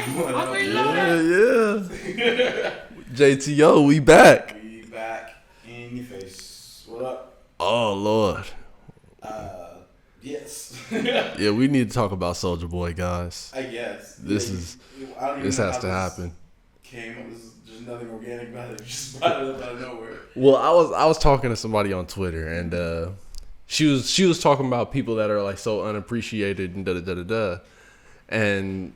Yeah. JTO, we back. We back in your face. What up? Oh, Lord. Yes. Yeah, we need to talk about Soulja Boy, guys. I guess. This has to happen. It was just nothing organic about it. Just brought it up out of nowhere. Well, I was talking to somebody on Twitter, and she was talking about people that are like so unappreciated and da da da da da, and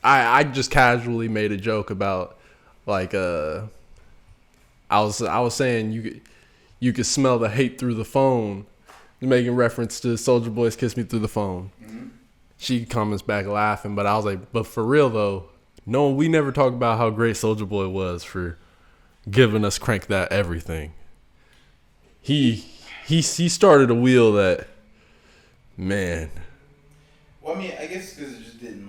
I just casually made a joke about like I was saying you could smell the hate through the phone, making reference to Soulja Boy's "Kiss Me Through the Phone." Mm-hmm. She comments back laughing, but I was like, but for real though, no, we never talked about how great Soulja Boy was for giving us Crank That Everything. He started a wheel that, man. Well, I mean, I guess because it just didn't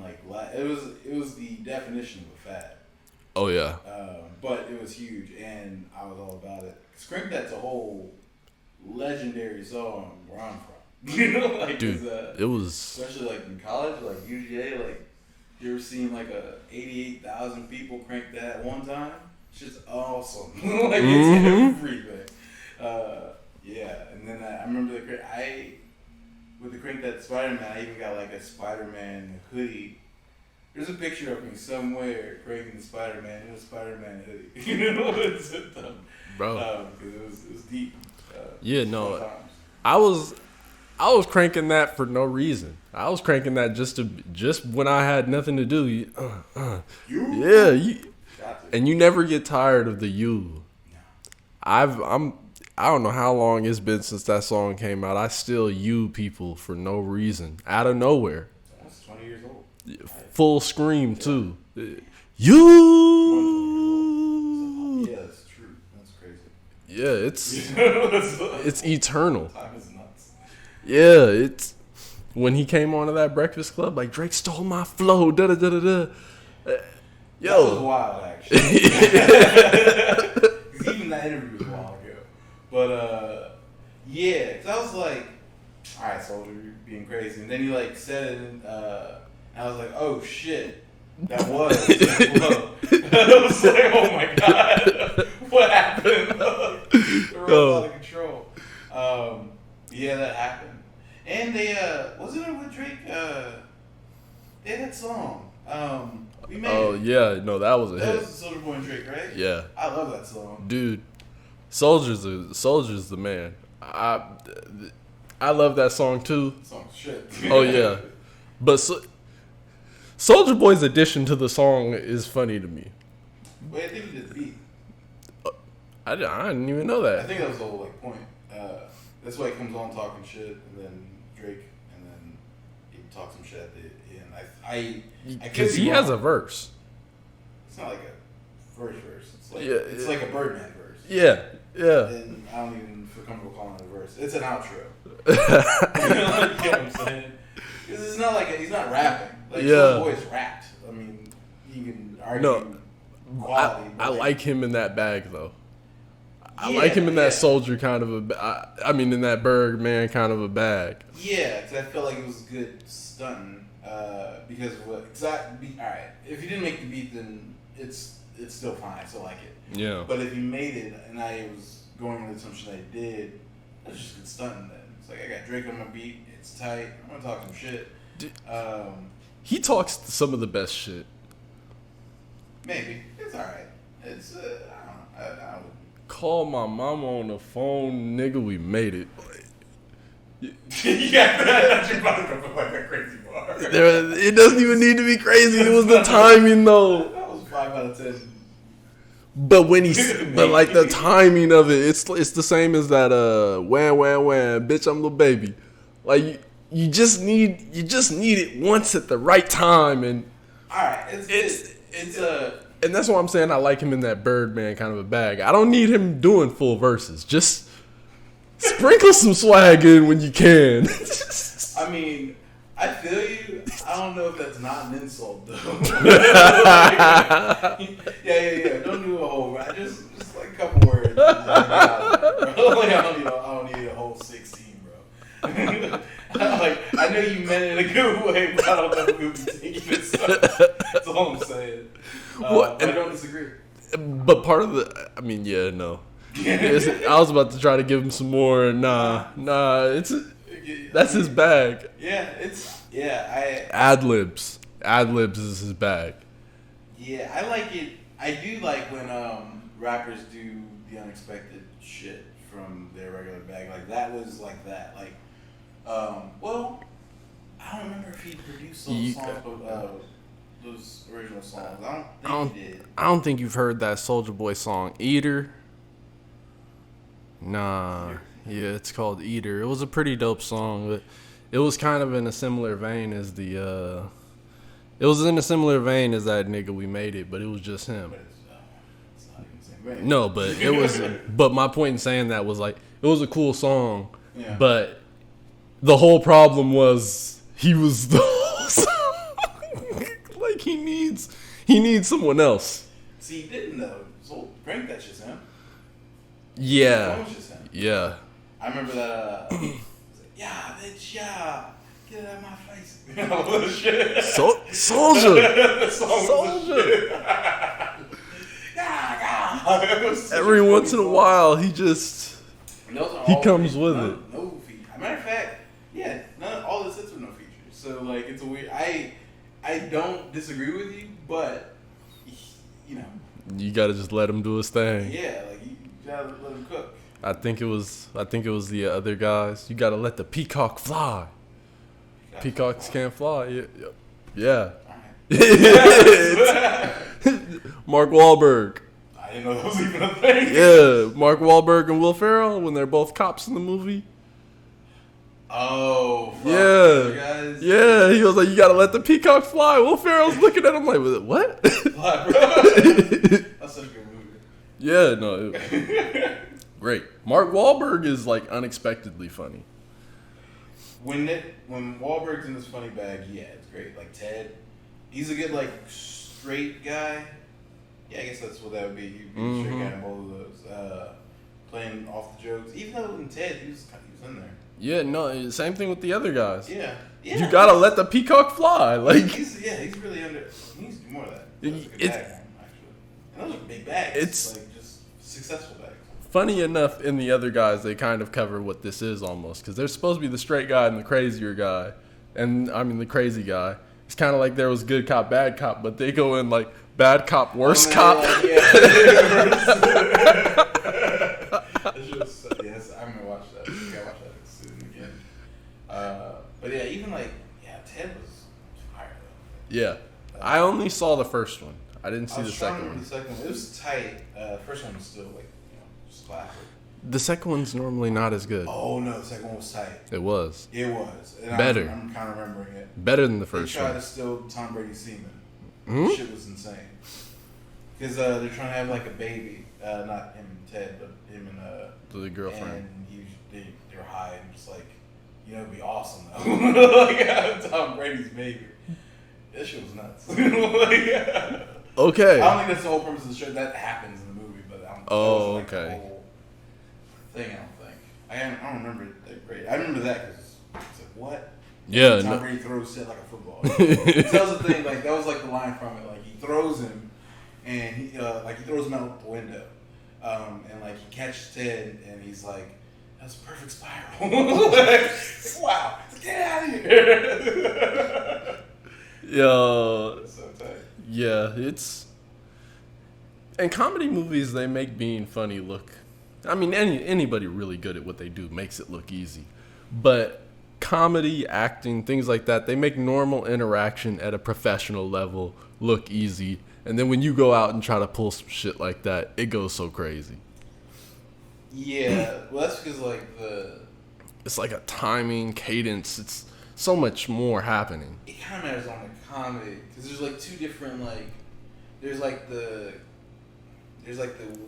it was the definition of a fad. Oh yeah. But it was huge, and I was all about it. Crank That's a whole legendary song where I'm from. You know, like, dude, it was especially like in college, like UGA, like you ever seen like 88,000 people crank that at one time? It's just awesome. Like it's everything. Yeah, and then I remember with the Crank That Spider-Man, I even got like a Spider-Man hoodie. There's a picture of me somewhere cranking the Spider-Man in a Spider-Man hoodie. You know, it's bro, because it was deep. Yeah, no, I was cranking that for no reason. I was cranking that just when I had nothing to do. And you never get tired of the you. No. I don't know how long it's been since that song came out. I still you people for no reason, out of nowhere. That's 20 years old. Full scream too. You. Yeah, that's true. That's crazy. Yeah, it's eternal. Time is nuts. Yeah, it's when he came onto that Breakfast Club, like Drake stole my flow. Da da da da da. Yo, that was wild, actually. Even that interview was a while ago. But yeah, because I was like, all right, Soulja, you're being crazy, and then he like said it, and I was like, oh shit, that was. I was like, oh my god, what happened? They were out of control. Yeah, that happened, and they wasn't it with Drake? They had that song. We made it. Yeah, no, that was a hit. That was Soulja Boy and Drake, right? Yeah, I love that song, dude. Soulja's the man. I love that song too. Song's shit. Oh yeah, but Soulja Boy's addition to the song is funny to me. Wait, I think he did the beat. I didn't even know that. I think that was the whole like point. That's why he comes on talking shit, and then Drake, and then he talks some shit at the end. Because he has a verse. It's not like a verse. It's like it's like a Birdman verse. Yeah. And I don't even feel comfortable calling it a verse. It's an outro. You know what I'm saying? Because it's not like he's not rapping. Like Soulja Boy's rapped. I mean, you can argue quality. I like him in that bag though. I like him in that soldier kind of I mean, in that Birdman kind of a bag. Yeah, because I felt like it was good stunting. Because of what exactly? All right, if you didn't make the beat, then it's still fine. I still like it. Yeah. But if you made it, and I was going on the assumption I did, that's just good stunting. Then it's like I got Drake on my beat. It's tight. I'm gonna talk some shit. He talks some of the best shit. Maybe it's all right. It's I don't know. Call my mama on the phone, nigga. We made it. Yeah, that's your mother like a crazy bar. It doesn't even need to be crazy. It was the timing though. That was 5 out of 10. But but like the timing of it, it's the same as that wham wham wham, bitch, I'm the baby. Like you just need it once at the right time, and all right, it's and that's why I'm saying I like him in that Birdman kind of a bag. I don't need him doing full verses. Just sprinkle some swag in when you can. I mean, I feel you. I don't know if that's not an insult though. Yeah. Don't do a whole rap. Just like a couple words. I don't need a whole 16, bro. I I know you meant it in a good way, but I don't know if you'll be taking it. So that's all I'm saying. But I don't disagree. But part of the, I mean, yeah, no. I was about to try to give him some more. Nah, that's his bag. Ad libs is his bag. Yeah, I like it. I do like when rappers do the unexpected shit from their regular bag. Like that was like that. Like, well, I don't remember if he produced those songs, but those original songs. I don't think he did. I don't think you've heard that Soulja Boy song, Eater. Nah, yeah, it's called Eater. It was a pretty dope song, but it was kind of in a similar vein as the. It was in a similar vein as that nigga We Made It, but it was just him. It's not even the same vein. No, but it was. But my point in saying that was like it was a cool song, but the whole problem was he was the whole song. Like he needs someone else. See, he didn't though. So Drink that shit's him. Yeah. Yeah. I remember that. Yeah, bitch, yeah. Get it out of my face. Oh, shit. Soulja. Every once in a while, he comes with it. No features. Matter of fact, yeah, all the hits were no features. So like, it's a weird. I don't disagree with you, but you know, you gotta just let him do his thing. Yeah, like you gotta let him cook. I think it was the other guys. You gotta let the peacock fly. Peacocks can't fly. Yeah. Mark Wahlberg. I didn't know that was even a thing. Yeah, Mark Wahlberg and Will Ferrell when they're both cops in the movie. Oh, fuck. Yeah. Guys. Yeah, he was like, you gotta let the peacock fly. Will Ferrell's looking at him like, what? Fly, bro. That's such a good movie. Yeah, no. Great. Mark Wahlberg is like unexpectedly funny. When Wahlberg's in his funny bag, yeah, it's great. Like Ted, he's a good like straight guy. Yeah, I guess that's what that would be. He'd be a straight guy in both of those. Playing off the jokes. Even though in Ted, he was in there. Yeah, no, same thing with the other guys. Yeah. You gotta let the peacock fly. Like he's really under. He needs to do more of that. That's a good bag, actually. And those are big bags. It's like just successful bags. Funny enough, in the other guys, they kind of cover what this is almost, because they're supposed to be the straight guy and the crazier guy, and I mean the crazy guy. It's kind of like there was good cop, bad cop, but they go in like bad cop, worse cop. Like, yeah. Yes, I'm gonna watch that. I gotta watch that soon again. But yeah, even like Ted was fire though. Yeah, I only saw the first one. I didn't see the second one. The second one, it was tight. The first one was still like classic. The second one's normally not as good. Oh no, the second one was tight. It was. It was. And better. I'm kind of remembering it. Better than the first one. They tried to steal Tom Brady's semen. Hmm? Shit was insane. Because they're trying to have like a baby. Not him and Ted, but him and the girlfriend. And they were high and just like, it'd be awesome though. Like Tom Brady's baby. That shit was nuts. Okay. I don't think that's the whole purpose of the show. That happens in the movie, but that was like the whole thing. I don't think. I don't remember it that great. I remember that because it's like what? Yeah. Tom Brady throws shit like a football. That was the thing. Like that was like the line from it. Like he throws him, and he throws him out the window, and like he catches Ted, and he's like, "That's a perfect spiral." Like, wow, get out of here. Yeah. That's so tight. Yeah, and comedy movies, they make being funny look. I mean, anybody really good at what they do makes it look easy, but comedy, acting, things like that, they make normal interaction at a professional level look easy, and then when you go out and try to pull some shit like that, it goes so crazy. Yeah, well, that's because like it's like a timing, cadence. It's so much more happening. It kind of matters on the comedy because there's like two different like there's like the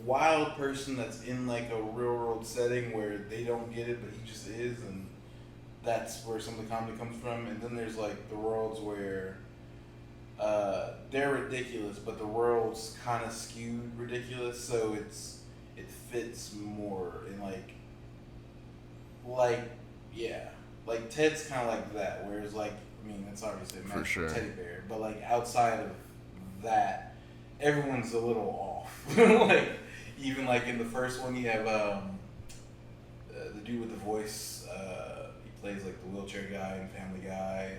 wild person that's in like a real world setting where they don't get it but he just is, and that's where some of the comedy comes from. And then there's like the worlds where they're ridiculous but the world's kind of skewed ridiculous, so it fits more in like yeah. like Ted's kind of like that. Whereas like, I mean, it's obviously a For magical sure. teddy bear, but like outside of that, everyone's a little off. Like even like in the first one, you have the dude with the voice. He plays like the wheelchair guy in Family Guy.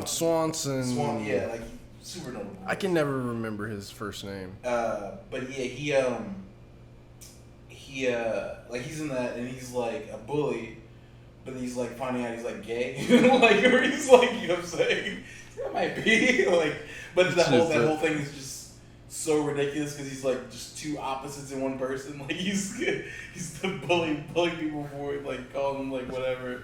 Swanson. Yeah, like super notable. I can never remember his first name. But yeah, he like he's in that, and he's like a bully, but he's like finding out he's like gay, like or he's like, you know what I'm saying? That might be like, but that whole thing is just so ridiculous because he's like just two opposites in one person. Like he's the bullying people for it, like calling them like whatever.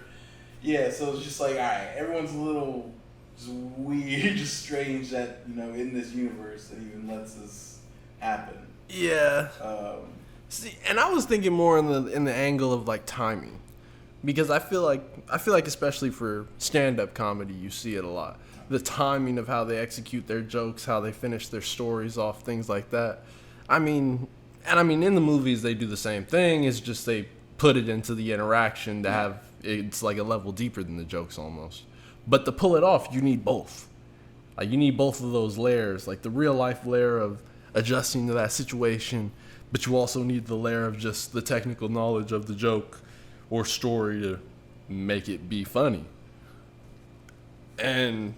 Yeah, so it's just like, all right, everyone's a little just weird, just strange that, you know, in this universe that even lets this happen. Yeah. See, and I was thinking more in the angle of like timing, because I feel like especially for stand-up comedy, you see it a lot. The timing of how they execute their jokes, how they finish their stories off, things like that. I mean, in the movies they do the same thing. It's just they put it into the interaction to have it's like a level deeper than the jokes almost. But to pull it off, you need both. Like you need both of those layers, like the real life layer of adjusting to that situation, but you also need the layer of just the technical knowledge of the joke or story to make it be funny. And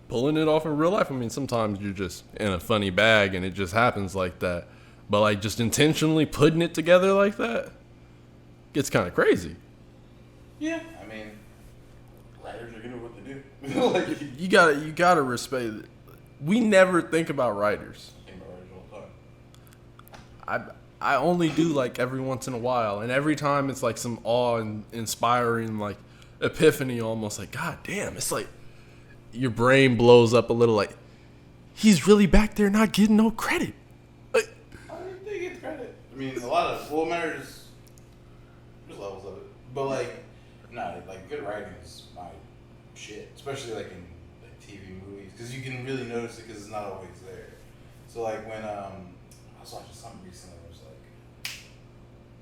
pulling it off in real life, I mean, sometimes you're just in a funny bag and it just happens like that. But like just intentionally putting it together like that gets kind of crazy. Yeah, I mean, writers are good at what they do. Like, you gotta respect it. We never think about writers. I think about writers all the time. I only do like every once in a while, and every time it's like some awe-inspiring like epiphany, almost like, God damn, it's like your brain blows up a little, like he's really back there not getting no credit. Like, I think they get credit. I mean, a lot of there's levels of it, but like, no, like good writing is my shit, especially like in like TV movies, because you can really notice it because it's not always there. So like when I was watching something recently,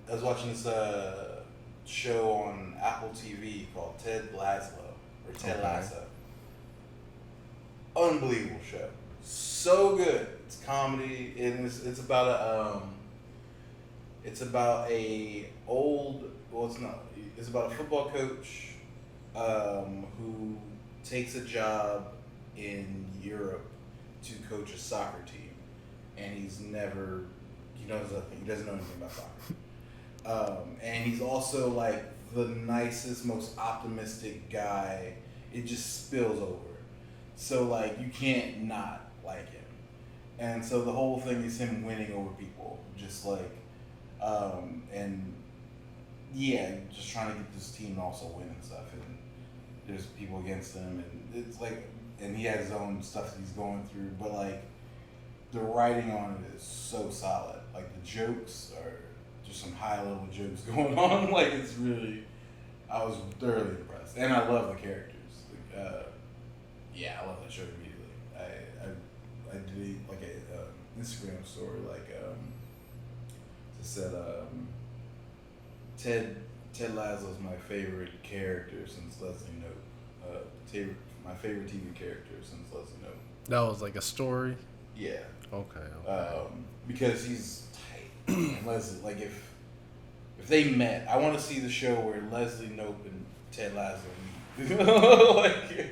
I was watching this show on Apple TV called Ted Lasso. Unbelievable show, so good. It's comedy, and it's about it's about a football coach who takes a job in Europe to coach a soccer team, and he doesn't know anything about soccer. And he's also like the nicest, most optimistic guy. It just spills over. So like you can't not like him. And so the whole thing is him winning over people. Just like and yeah, just trying to get this team to also win and stuff. And there's people against him, and it's like, and he has his own stuff that he's going through, but like the writing on it is so solid. Like the jokes are just some high level jokes going on. Like it's really, I was thoroughly impressed, and I love the characters. Like, yeah, I love that show immediately. I did like a Instagram story like it said Ted Lasso is my favorite character since Leslie Knope. My favorite TV character since Leslie Knope. that was like a story. Yeah. Okay. Because he's tight. And Leslie, like if they met, I want to see the show where Leslie Knope and Ted Lasso meet. Like,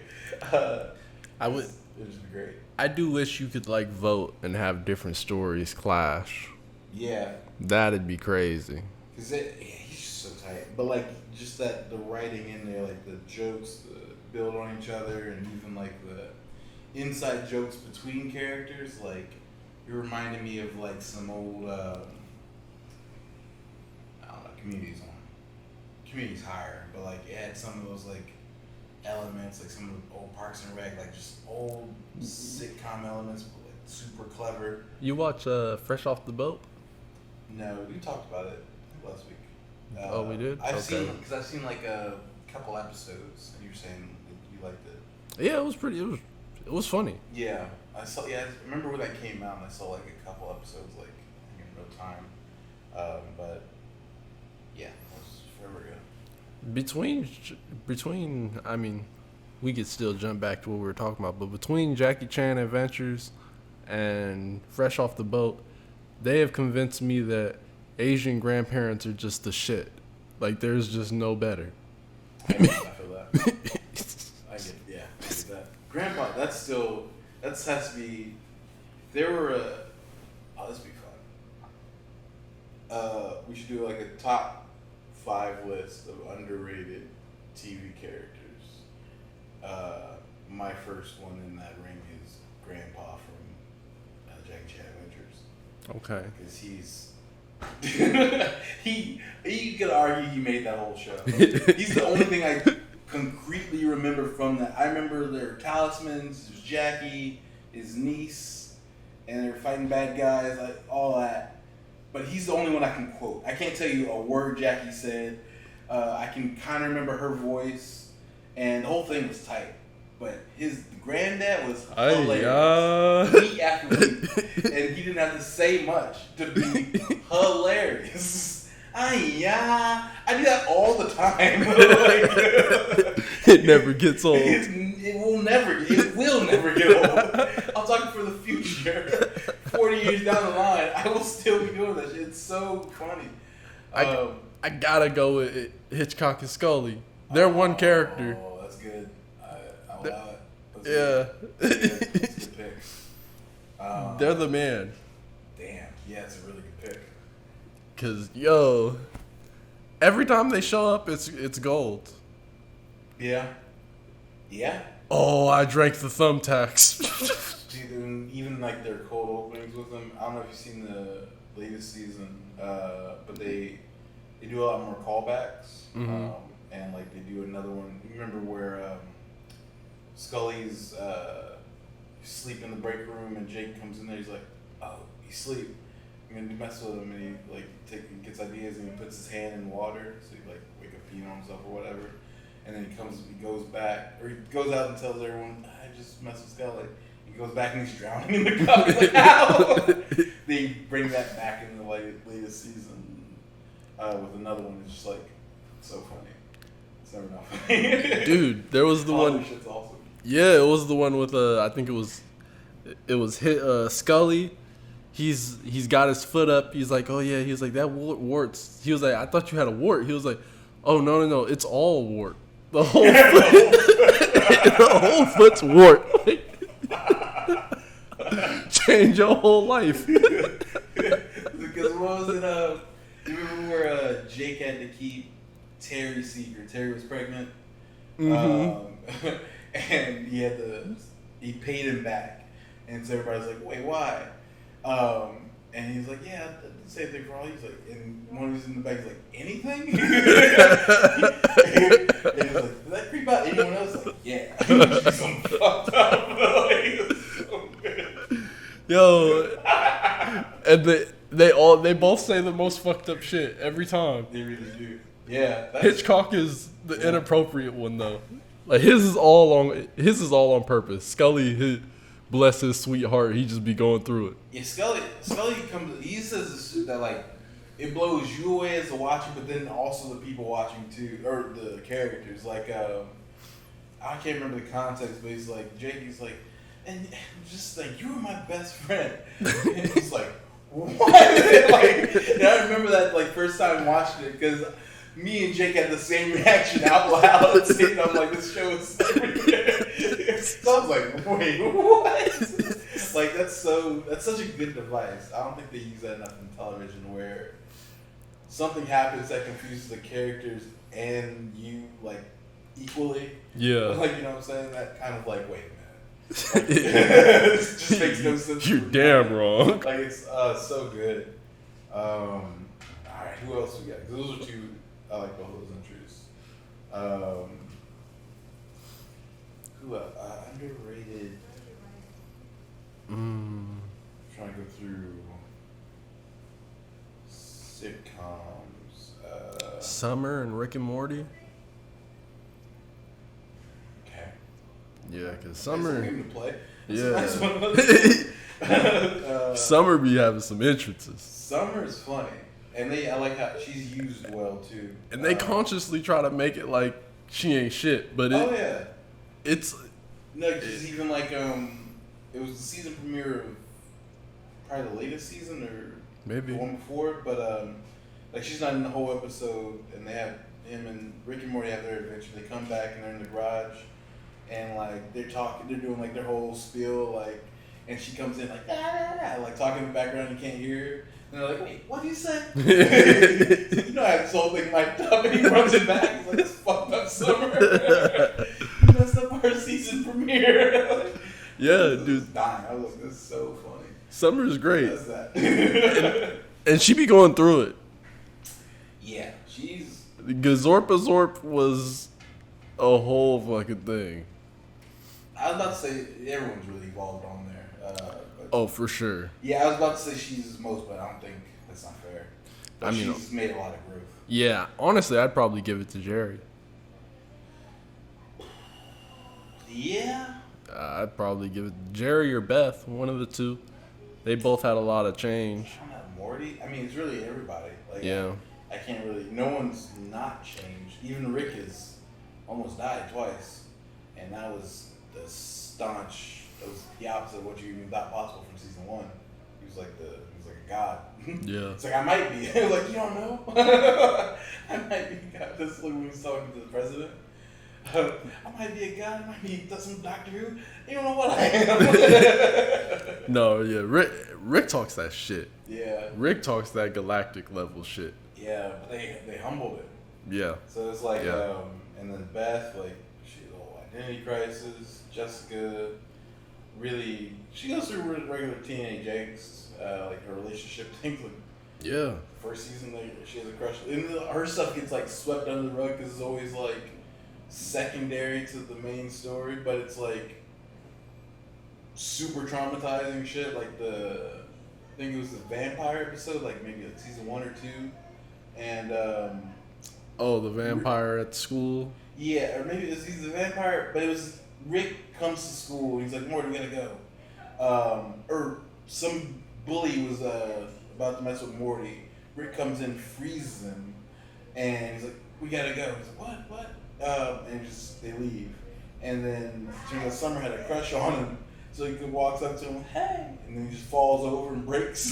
I would. It would just be great. I do wish you could like vote and have different stories clash. Yeah. That'd be crazy. Cause he's just so tight. But like just that the writing in there, like the jokes build on each other, and even like the inside jokes between characters, like it reminded me of like some old I don't know, Community's higher, but like it had some of those like elements, like some of the old Parks and Rec, like just old sitcom elements, but like super clever. You watch Fresh Off the Boat? No, we talked about it last week. Oh, we did? I've seen like a couple episodes, and you were saying that you liked it. Yeah, it was pretty. It was funny. Yeah, I saw. Yeah, I remember when that came out, and I saw like a couple episodes, like in no time. But yeah, it was forever ago. between, I mean, we could still jump back to what we were talking about, but between Jackie Chan Adventures and Fresh Off the Boat, they have convinced me that Asian grandparents are just the shit. Like, there's just no better. I feel that. I get that. Grandpa, that has to be. There were this would be fun. We should do like a top 5 list of underrated TV characters. My first one in that ring is Grandpa from Jackie Chan Adventures. Okay. Because you could argue he made that whole show. He's the only thing I concretely remember from that. I remember their talismans, there's Jackie, his niece, and they're fighting bad guys, like all that. But he's the only one I can quote. I can't tell you a word Jackie said. I can kind of remember her voice, and the whole thing was tight. But his granddad was hilarious. Week after week, and he didn't have to say much to be hilarious. I do that all the time. It never gets old. It will never get old. I'm talking for the future. 40 years down the line, I will still be doing that shit. It's so funny. I gotta go with Hitchcock and Scully. They're one character. Oh, that's good. I'll allow it. That's good pick. They're the man. Damn. Yeah, it's a really good pick. Cause every time they show up, it's gold. Yeah. Yeah. Oh, I drank the thumbtacks. Dude, even like their cold openings with them. I don't know if you've seen the latest season, but they do a lot more callbacks. Mm-hmm. And like they do another one. You remember where Scully's sleep in the break room and Jake comes in there. He's like, "Oh, you sleep." And he messes with him, and he gets ideas, and he puts his hand in water, so he like wake up peeing on himself or whatever. And then he goes back, or he goes out and tells everyone, "I just messed with Scully." He goes back and he's drowning in the cup. He's like, "Ow!" They bring that back in the latest season with another one. It's just like so funny. It's never not funny. Dude, there was the one. Shit's awesome. Yeah, it was the one with I think it was Scully. He's got his foot up. He's like, oh yeah. He was like, that warts. He was like, I thought you had a wart. He was like, oh no, it's all wart. The whole the whole foot's wart. Change your whole life. Because what was it? You remember where Jake had to keep Terry secret? Terry was pregnant, and he paid him back, and so everybody's like, wait, why? And he's like, yeah, I didn't say anything wrong. He's like, and one who's in the back is like, anything? And he's like, did that creep out anyone else? Like, yeah. She's some fucked up. Like, so good. Yo, and they both say the most fucked up shit every time. They really do. Yeah. Hitchcock is the inappropriate one though. Like his is all on purpose. Scully, bless his sweetheart, he just be going through it. Yeah, Scully comes. He says this shit that like it blows you away as a watcher, but then also the people watching too, or the characters. Like I can't remember the context, but he's like Jakey's like, and just like you were my best friend, and he's like, what? Like, and I remember that like first time watching it because me and Jake had the same reaction out loud. And I'm like, this show is so I was like, wait, what? Like that's such a good device. I don't think they use that enough in television where something happens that confuses the characters and you like equally. Yeah. Like, you know what I'm saying? That kind of like, wait a minute. Like, it just makes no sense. You're damn wrong. Like it's so good. Alright, who else we got? 'Cause those are two I like both of those entries. Who else? Underrated. Trying to go through sitcoms. Summer and Rick and Morty. Okay. Yeah, because Summer. Nice game to play. Yeah. Summer be having some entrances. Summer is funny. And I like how she's used well too. And they consciously try to make it like she ain't shit, but it's no, because even like it was the season premiere of probably the latest season or maybe the one before, but like she's not in the whole episode, and they have him and Rick and Morty have their adventure. They come back and they're in the garage, and like they're doing like their whole spiel, like, and she comes in like like talking in the background, you can't hear her. And they're like, wait, what did you say? You know, I have this whole thing mic'd up, and he runs it back. He's like, this fucked up Summer. You messed up our season premiere. Like, yeah, dude. Dying. I was like, this is so funny. Summer's great. Who does that? and she be going through it. Yeah, she's... Gazorp was a whole fucking thing. I was about to say, everyone's really evolved on there. Oh, for sure. Yeah, I was about to say she's the most, but I don't think that's not fair. But I mean, she's made a lot of growth. Yeah, honestly, I'd probably give it to Jerry. Yeah? I'd probably give it Jerry or Beth, one of the two. They both had a lot of change. I'm not Morty. I mean, it's really everybody. Like, yeah. I can't really. No one's not changed. Even Rick has almost died twice, and that was the staunch. That was the opposite of what you even thought possible from season one. He was like a god. Yeah. It's like I might be. Like you don't know. I might be a god. This is like when he's talking to the president. I might be a god. I might be some Doctor Who. You don't know what I am. No, yeah. Rick talks that shit. Yeah. Rick talks that galactic level shit. Yeah, but they humbled it. Yeah. So it's like, and then Beth, like, she had a whole identity crisis. Jessica, really, she goes through regular teenage angst, like her relationship things. Like, yeah. First season, like, she has a crush. And her stuff gets, like, swept under the rug because it's always, like, secondary to the main story, but it's, like, super traumatizing shit. Like, I think it was the vampire episode, like, maybe, like, season 1 or 2. And, the vampire at school? Yeah, or maybe he's the vampire, but it was Rick comes to school and he's like, Morty, we gotta go. Or some bully was about to mess with Morty. Rick comes in, freezes him, and he's like, we gotta go. He's like, what? And they leave. And then Summer had a crush on him, so he walks up to him, hey, and then he just falls over and breaks.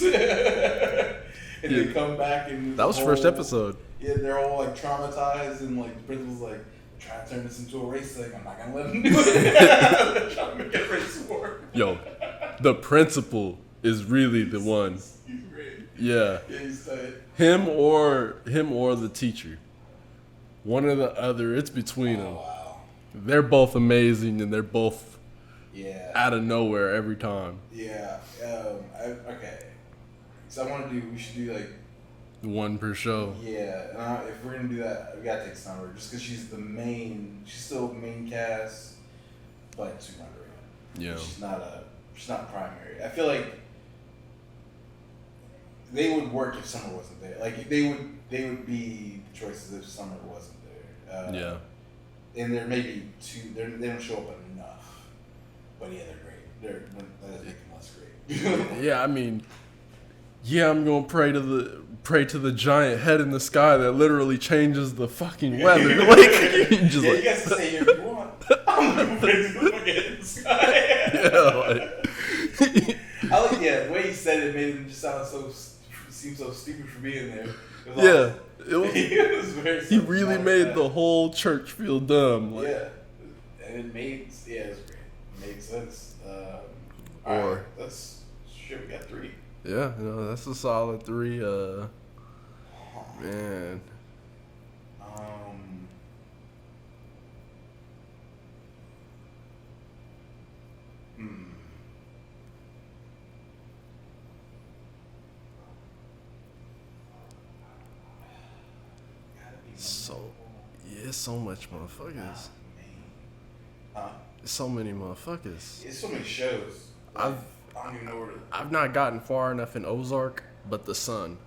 And they come back and that was first episode. Yeah, they're all like traumatized, and like the principal's like, trying to turn this into a race thing. I'm not gonna let him do it. Trying to make it race war. Yo, the principal is really the one. He's great. Yeah. Yeah, he's tight. Him or the teacher. One or the other. It's between them. Wow. They're both amazing, and they're both out of nowhere every time. Yeah. Okay. So we should do like one per show. Yeah. If we're gonna do that, we gotta take Summer just because she's still the main cast, but super underrated. Yeah. She's not primary. I feel like they would work if Summer wasn't there. Like they would be choices if Summer wasn't there. Yeah. And there may be two. They don't show up enough, but yeah, they're great. That doesn't make them less great. Yeah, I mean, I'm gonna pray to the giant head in the sky that literally changes the fucking weather. Like, just you guys can stay here if you want. I'm gonna pray to the fucking head in the sky. Yeah, I like the way he said it made him just seem so stupid for being there. It was very. He really made the whole church feel dumb. Like. Yeah, and it was great. It made sense. All right, we got 3. Yeah, that's a solid 3. Man. It's so much motherfuckers. It's so many motherfuckers. It's so many shows. I don't even know where to... I've not gotten far enough in Ozark, but the Son.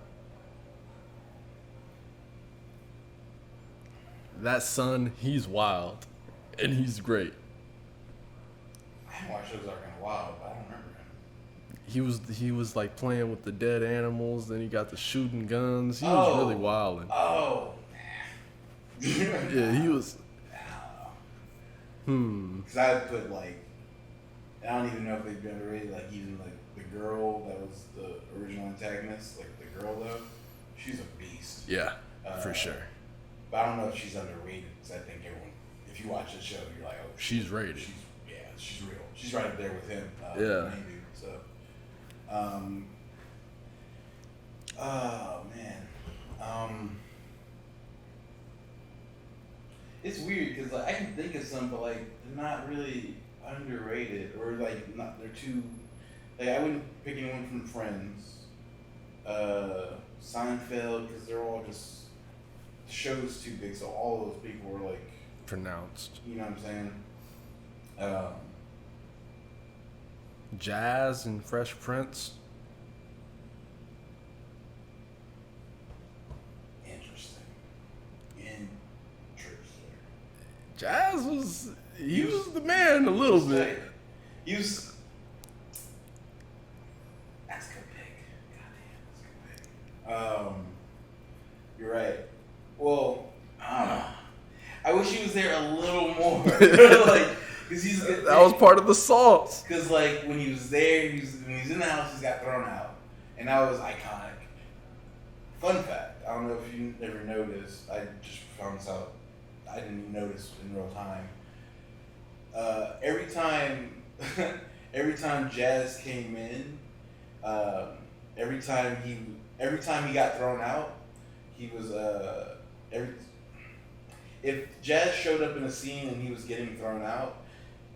That Son, he's wild, and he's great. I haven't watched Ozark in a while, but I don't remember him. he was like playing with the dead animals. Then he got the shooting guns. He was really wilding. Oh. Yeah, he was. Because I would put like, I don't even know if they've been underrated. Like even like the girl that was the original antagonist, like the girl though, she's a beast. Yeah, for sure. But I don't know if she's underrated because I think everyone, if you watch the show, you're like, oh, she's rated. She's real. She's right up there with him. Yeah. Maybe, so, oh man, it's weird because like I can think of some, but like they're not really underrated or like not. They're too. Like I wouldn't pick anyone from Friends, Seinfeld, because they're all just the show's too big. So all those people were like Pronounced. You know what I'm saying? Jazz and Fresh Prince. Interesting. Jazz was he was the man a little bit. Like, he was. That's a good pick. Goddamn, that's a good pick. You're right. Well, I don't know. I wish he was there a little more. Like, cause he's that was part of the sauce. Because like when he was there, when he was in the house, he got thrown out, and that was iconic. Fun fact: I don't know if you ever noticed. I just found this out. I didn't even notice in real time. Every time Jazz came in, every time he got thrown out, he was if Jazz showed up in a scene and he was getting thrown out,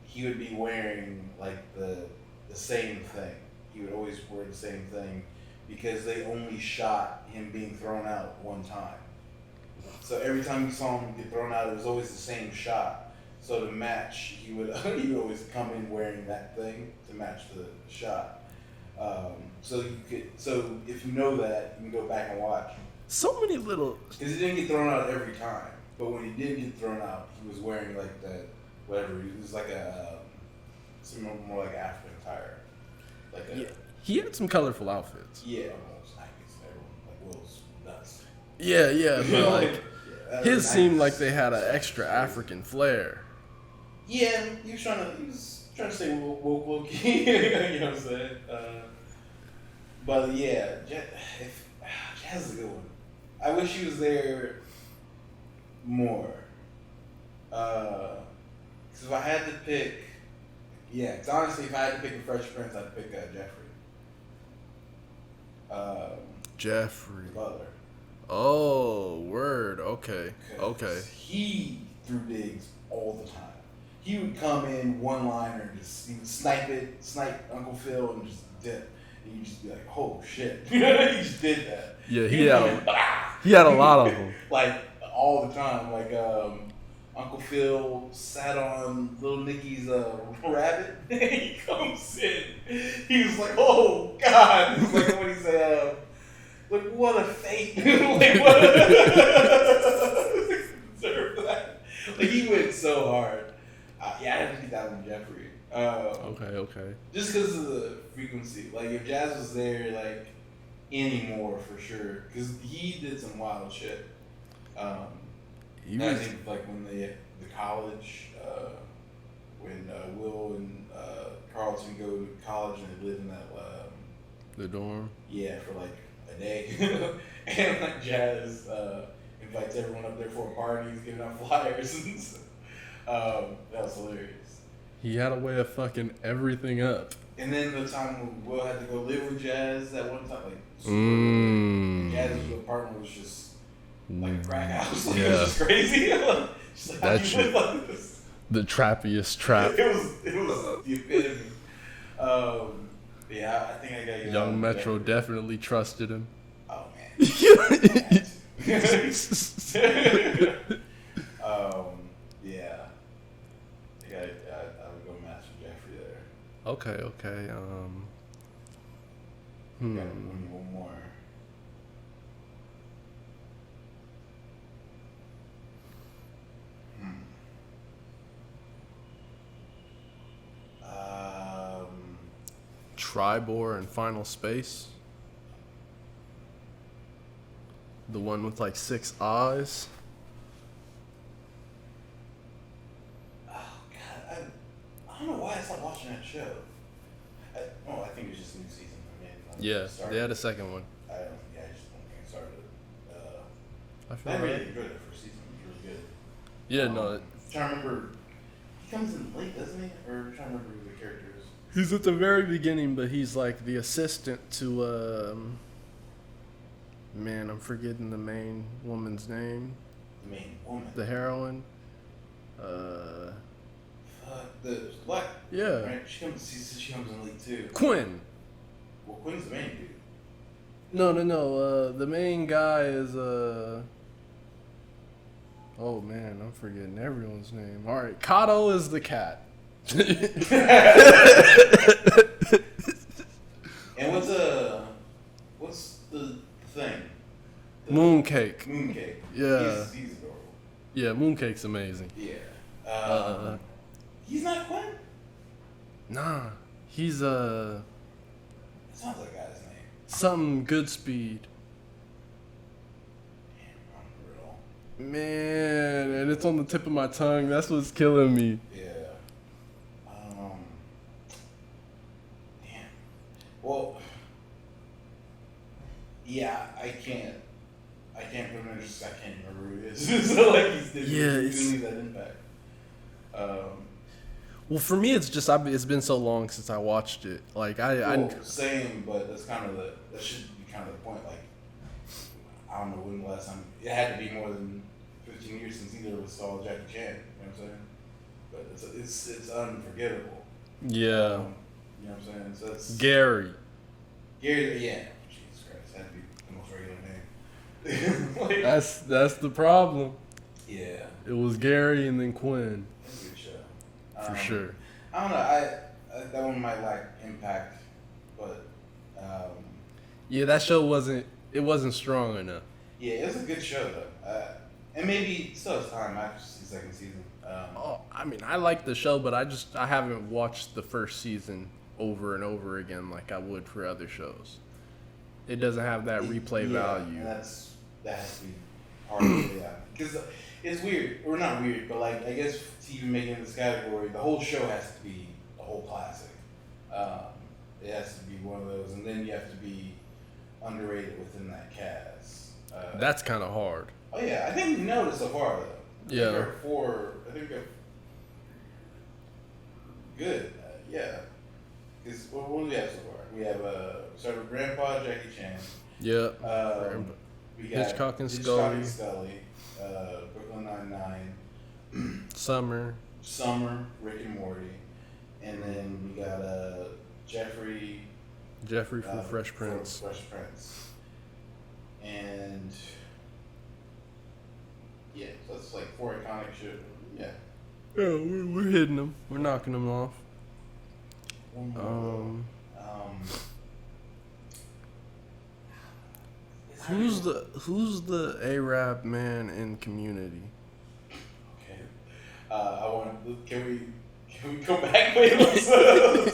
he would be wearing like the same thing. He would always wear the same thing because they only shot him being thrown out one time. So every time you saw him get thrown out, it was always the same shot. So to match, he would always come in wearing that thing to match the shot. So if you know that, you can go back and watch. So many little. Because he didn't get thrown out every time, but when he did get thrown out, he was wearing like that whatever. It was like some more like African attire. He had some colorful outfits. Yeah, almost. I guess everyone like Will's nuts. Yeah, but like his seemed like they had an So extra African flair. Yeah, he was trying to say woke. You know what I'm saying? But yeah, Jazz is a good one. I wish he was there more. Because if I had to pick, because honestly, if I had to pick a Fresh Prince, I'd pick Jeffrey. Butler. Oh, word. Okay. He threw digs all the time. He would come in one liner, he would snipe Uncle Phil, and just dip. And you'd just be like, oh shit. He just did that. Yeah, he had a lot of them. Like, all the time. Like, Uncle Phil sat on Little Nicky's rabbit. He comes in. He was like, oh, God. It's like when he said, like, what a fate. Like, what deserve that. Like, he went so hard. I had to keep that one Jeffrey. Okay. Just because of the frequency. Like, if Jazz was there, like, anymore for sure. Because he did some wild shit. I think, like, when the college, when Will and Carlton go to college and they live in that, the dorm? Yeah, for, like, a day. And, like, Jazz invites everyone up there for a party. He's giving out flyers and stuff. That was hilarious. He had a way of fucking everything up. And then the time when Will had to go live with Jazz that one time, like, super Jazz's apartment was just like a crack house. Like, it was just crazy. Just like, That how shit. you live like this? The trappiest trap. It was the epitome. Yeah, I think I got Young Metro definitely trusted him. Oh man. Yeah. I would go Master Jeffrey there. Okay. Got one more. Tribor and Final Space. The one with like 6 eyes. Oh God, I don't know why I stopped watching that show. I think it was just a new season. I mean, Yeah, they had a second one. I just don't think it started. I feel I like. really enjoyed it first season. It was really good. Yeah, no. I'm trying to remember. He comes in late, doesn't he? Or I'm trying to remember who the character is. He's at the very beginning, but he's like the assistant to, man, I'm forgetting the main woman's name. The main woman. The heroine. The black. Yeah. Right? She comes in late too. Quinn. Well, Quinn's the main dude. No. The main guy is, oh man, I'm forgetting everyone's name. Alright, Kato is the cat. And what's the thing? Mooncake. Mooncake. Yeah. He's adorable. Yeah, Mooncake's amazing. Yeah. He's not Quinn? Nah. He's, It sounds like a guy's name. something Goodspeed. Damn, I don't remember it all. Man, and it's on the tip of my tongue. That's what's killing me. Yeah. Damn. Well, yeah, I can't put him in just, I can't remember who it is. So, like, he didn't leave that impact. Well, for me, it's just it's been so long since I watched it. Like same, but that should be kind of the point. Like, I don't know when the last time it had to be more than 15 years since either of us saw Jackie Chan. You know what I'm saying? But it's unforgettable. Yeah. You know what I'm saying? So it's Gary. Gary, yeah. Jesus Christ, that'd be the most regular name. Like, That's the problem. Yeah. It was Gary and then Quinn. That's a good show. For sure. I don't know. I that one might lack impact, but Yeah, that show wasn't strong enough. yeah, it was a good show though. And maybe still has time after the second season. I mean, I like the show, but I haven't watched the first season over and over again like I would for other shows. It doesn't have that replay value. And that has to be hard to get out. Because it's weird, or not weird, but like I guess to even make it in this category, the whole show has to be a whole classic. It has to be one of those, and then you have to be underrated within that cast. That's kind of hard. Oh yeah, I think we know it so far though. Yeah. I think they're good. Yeah. Because what do we have so far? We have started with Grandpa Jackie Chan. Yeah. We got Hitchcock and Scully. Scully. Brooklyn Nine-Nine. Summer, Rick and Morty, and then we got Jeffrey from Fresh Prince. And yeah, so that's like 4 iconic shit. Yeah. Yeah, we're hitting them. We're knocking them off. One more. Who's the Arab man in Community? Okay. Can we go back? Wait, that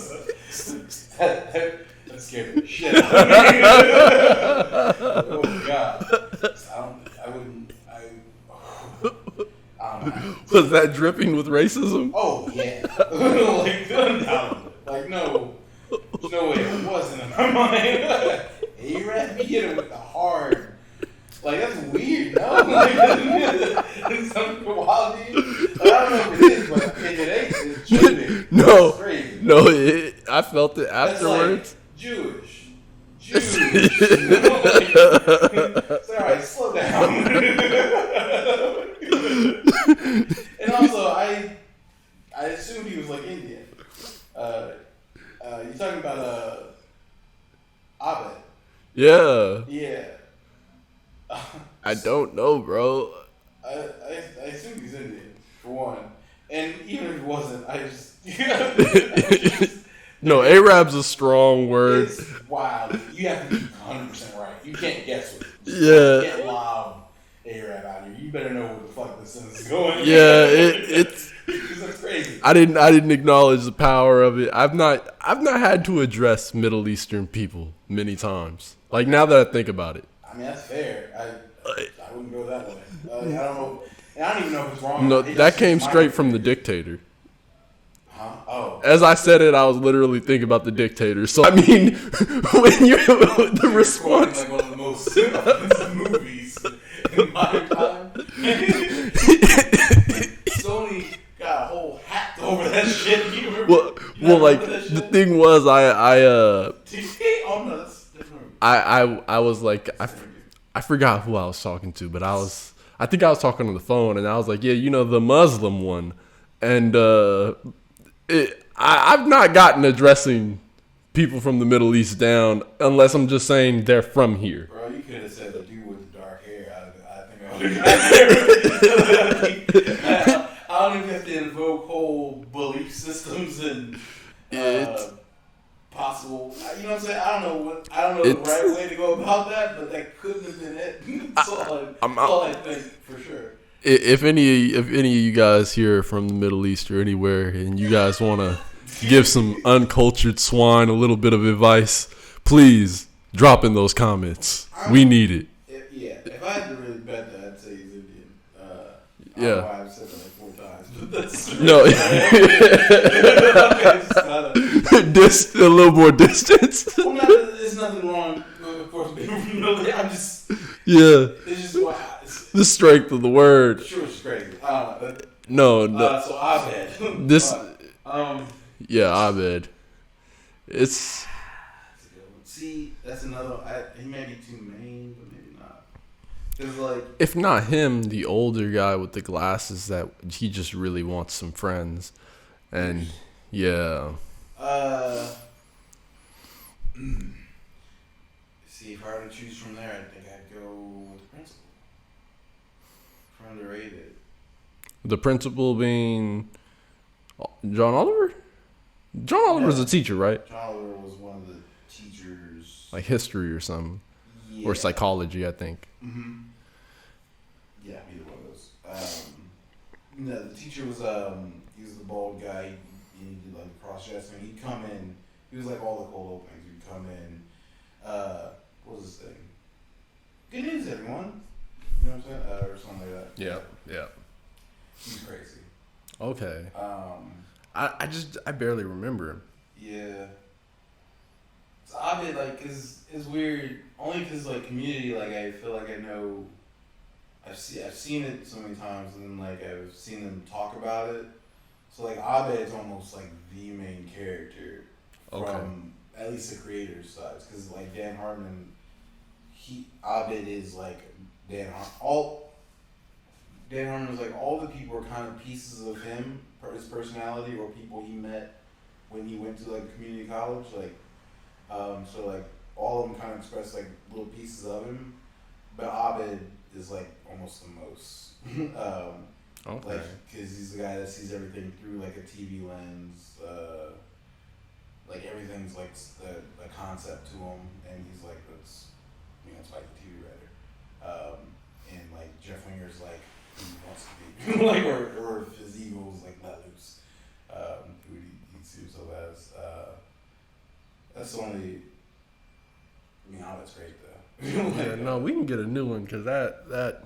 scared the shit out of me. Oh God. I don't know. Was that dripping with racism? Oh yeah. Like undoubtedly. Like no way it wasn't in my mind. A-Rap, you hit him with the hard. Like that's weird, no? Like it's some quality. Like, I don't know if it is, but if it ain't, it's Jewish. No, it's crazy. no, I felt it afterwards. Like Jewish. Sorry, slow down. And also, I assumed he was like Indian. You talking about Abed? Yeah. Yeah. I don't know, bro. I assume he's Indian, for one. And even if he wasn't, I just... No, Arab's a strong word. It's wild. You have to be 100% right. You can't guess it. Yeah. You can't lob Arab out here. You better know where the fuck this is going. Yeah, That's crazy. I didn't acknowledge the power of it. I've not had to address Middle Eastern people many times. Like now that I think about it. I mean, that's fair. I wouldn't go that way. I don't know. And I don't even know if it's wrong. No, that came straight from the dictator. Huh? Oh. As I said it, I was literally thinking about the dictator. So I mean, when you're the response, like one of the most movies in modern time. Sony got a whole hat over that shit. You remember? Well, like the thing was, oh no, that's different. I was like, I forgot who I was talking to, but I think I was talking on the phone, and I was like, yeah, the Muslim one, and I've not gotten addressing people from the Middle East down unless I'm just saying they're from here. Bro, you could have said the dude with the dark hair. I think I would have I don't even have to invoke whole belief systems and possible. You know what I'm saying? I don't know the right way to go about that, but that couldn't have been it. That's all I think for sure. If any of you guys here are from the Middle East or anywhere, and you guys want to give some uncultured swine a little bit of advice, please drop in those comments. We need it. If I had to really bet that, I'd say he's Indian. I yeah. don't know why I've said that like 4 times, but that's no. A little more distance. Well, there's nothing wrong, of course, being from the Middle East. I'm just It's just wow. The strength of the word. Sure, it's crazy. No. So Abed. This. Yeah, Abed. It's. See, that's another. He may be too main, but maybe not. Cause like, if not him, the older guy with the glasses that he just really wants some friends, and yeah. See, if I were to choose from there, I think I'd go with the principal. For underrated. The principal being John Oliver? John Oliver's a teacher, right? John Oliver was one of the teachers. Like history or something. Yeah. Or psychology, I think. Mm-hmm. Yeah, either one of those. No, the teacher was he was the bald guy. He did like cross-dressing. He'd come in. He was like all the cold openings. He'd come in. What was his thing? Good news, everyone. You know what I'm saying? Or something like that. Yeah. He's crazy. Okay. I barely remember him. Yeah. It's Abed, like, cause it's weird. Only cause like Community, like I feel like I know. I've seen it so many times, and then like I've seen them talk about it. So like Abed's almost like the main character from at least the creator's side, because like Dan Harmon, Abed is like Dan Harmon was like all the people are kind of pieces of him, his personality, or people he met when he went to like community college, like so like all of them kind of express like little pieces of him, but Abed is like almost the most. Like, because he's the guy that sees everything through like a TV lens. Like everything's like the concept to him, and he's like that's like the TV writer. And like Jeff Winger's like who he wants to be, like or if his ego is like let loose, who he sees himself as. That's the only. That's great though. Yeah, no, we can get a new one because that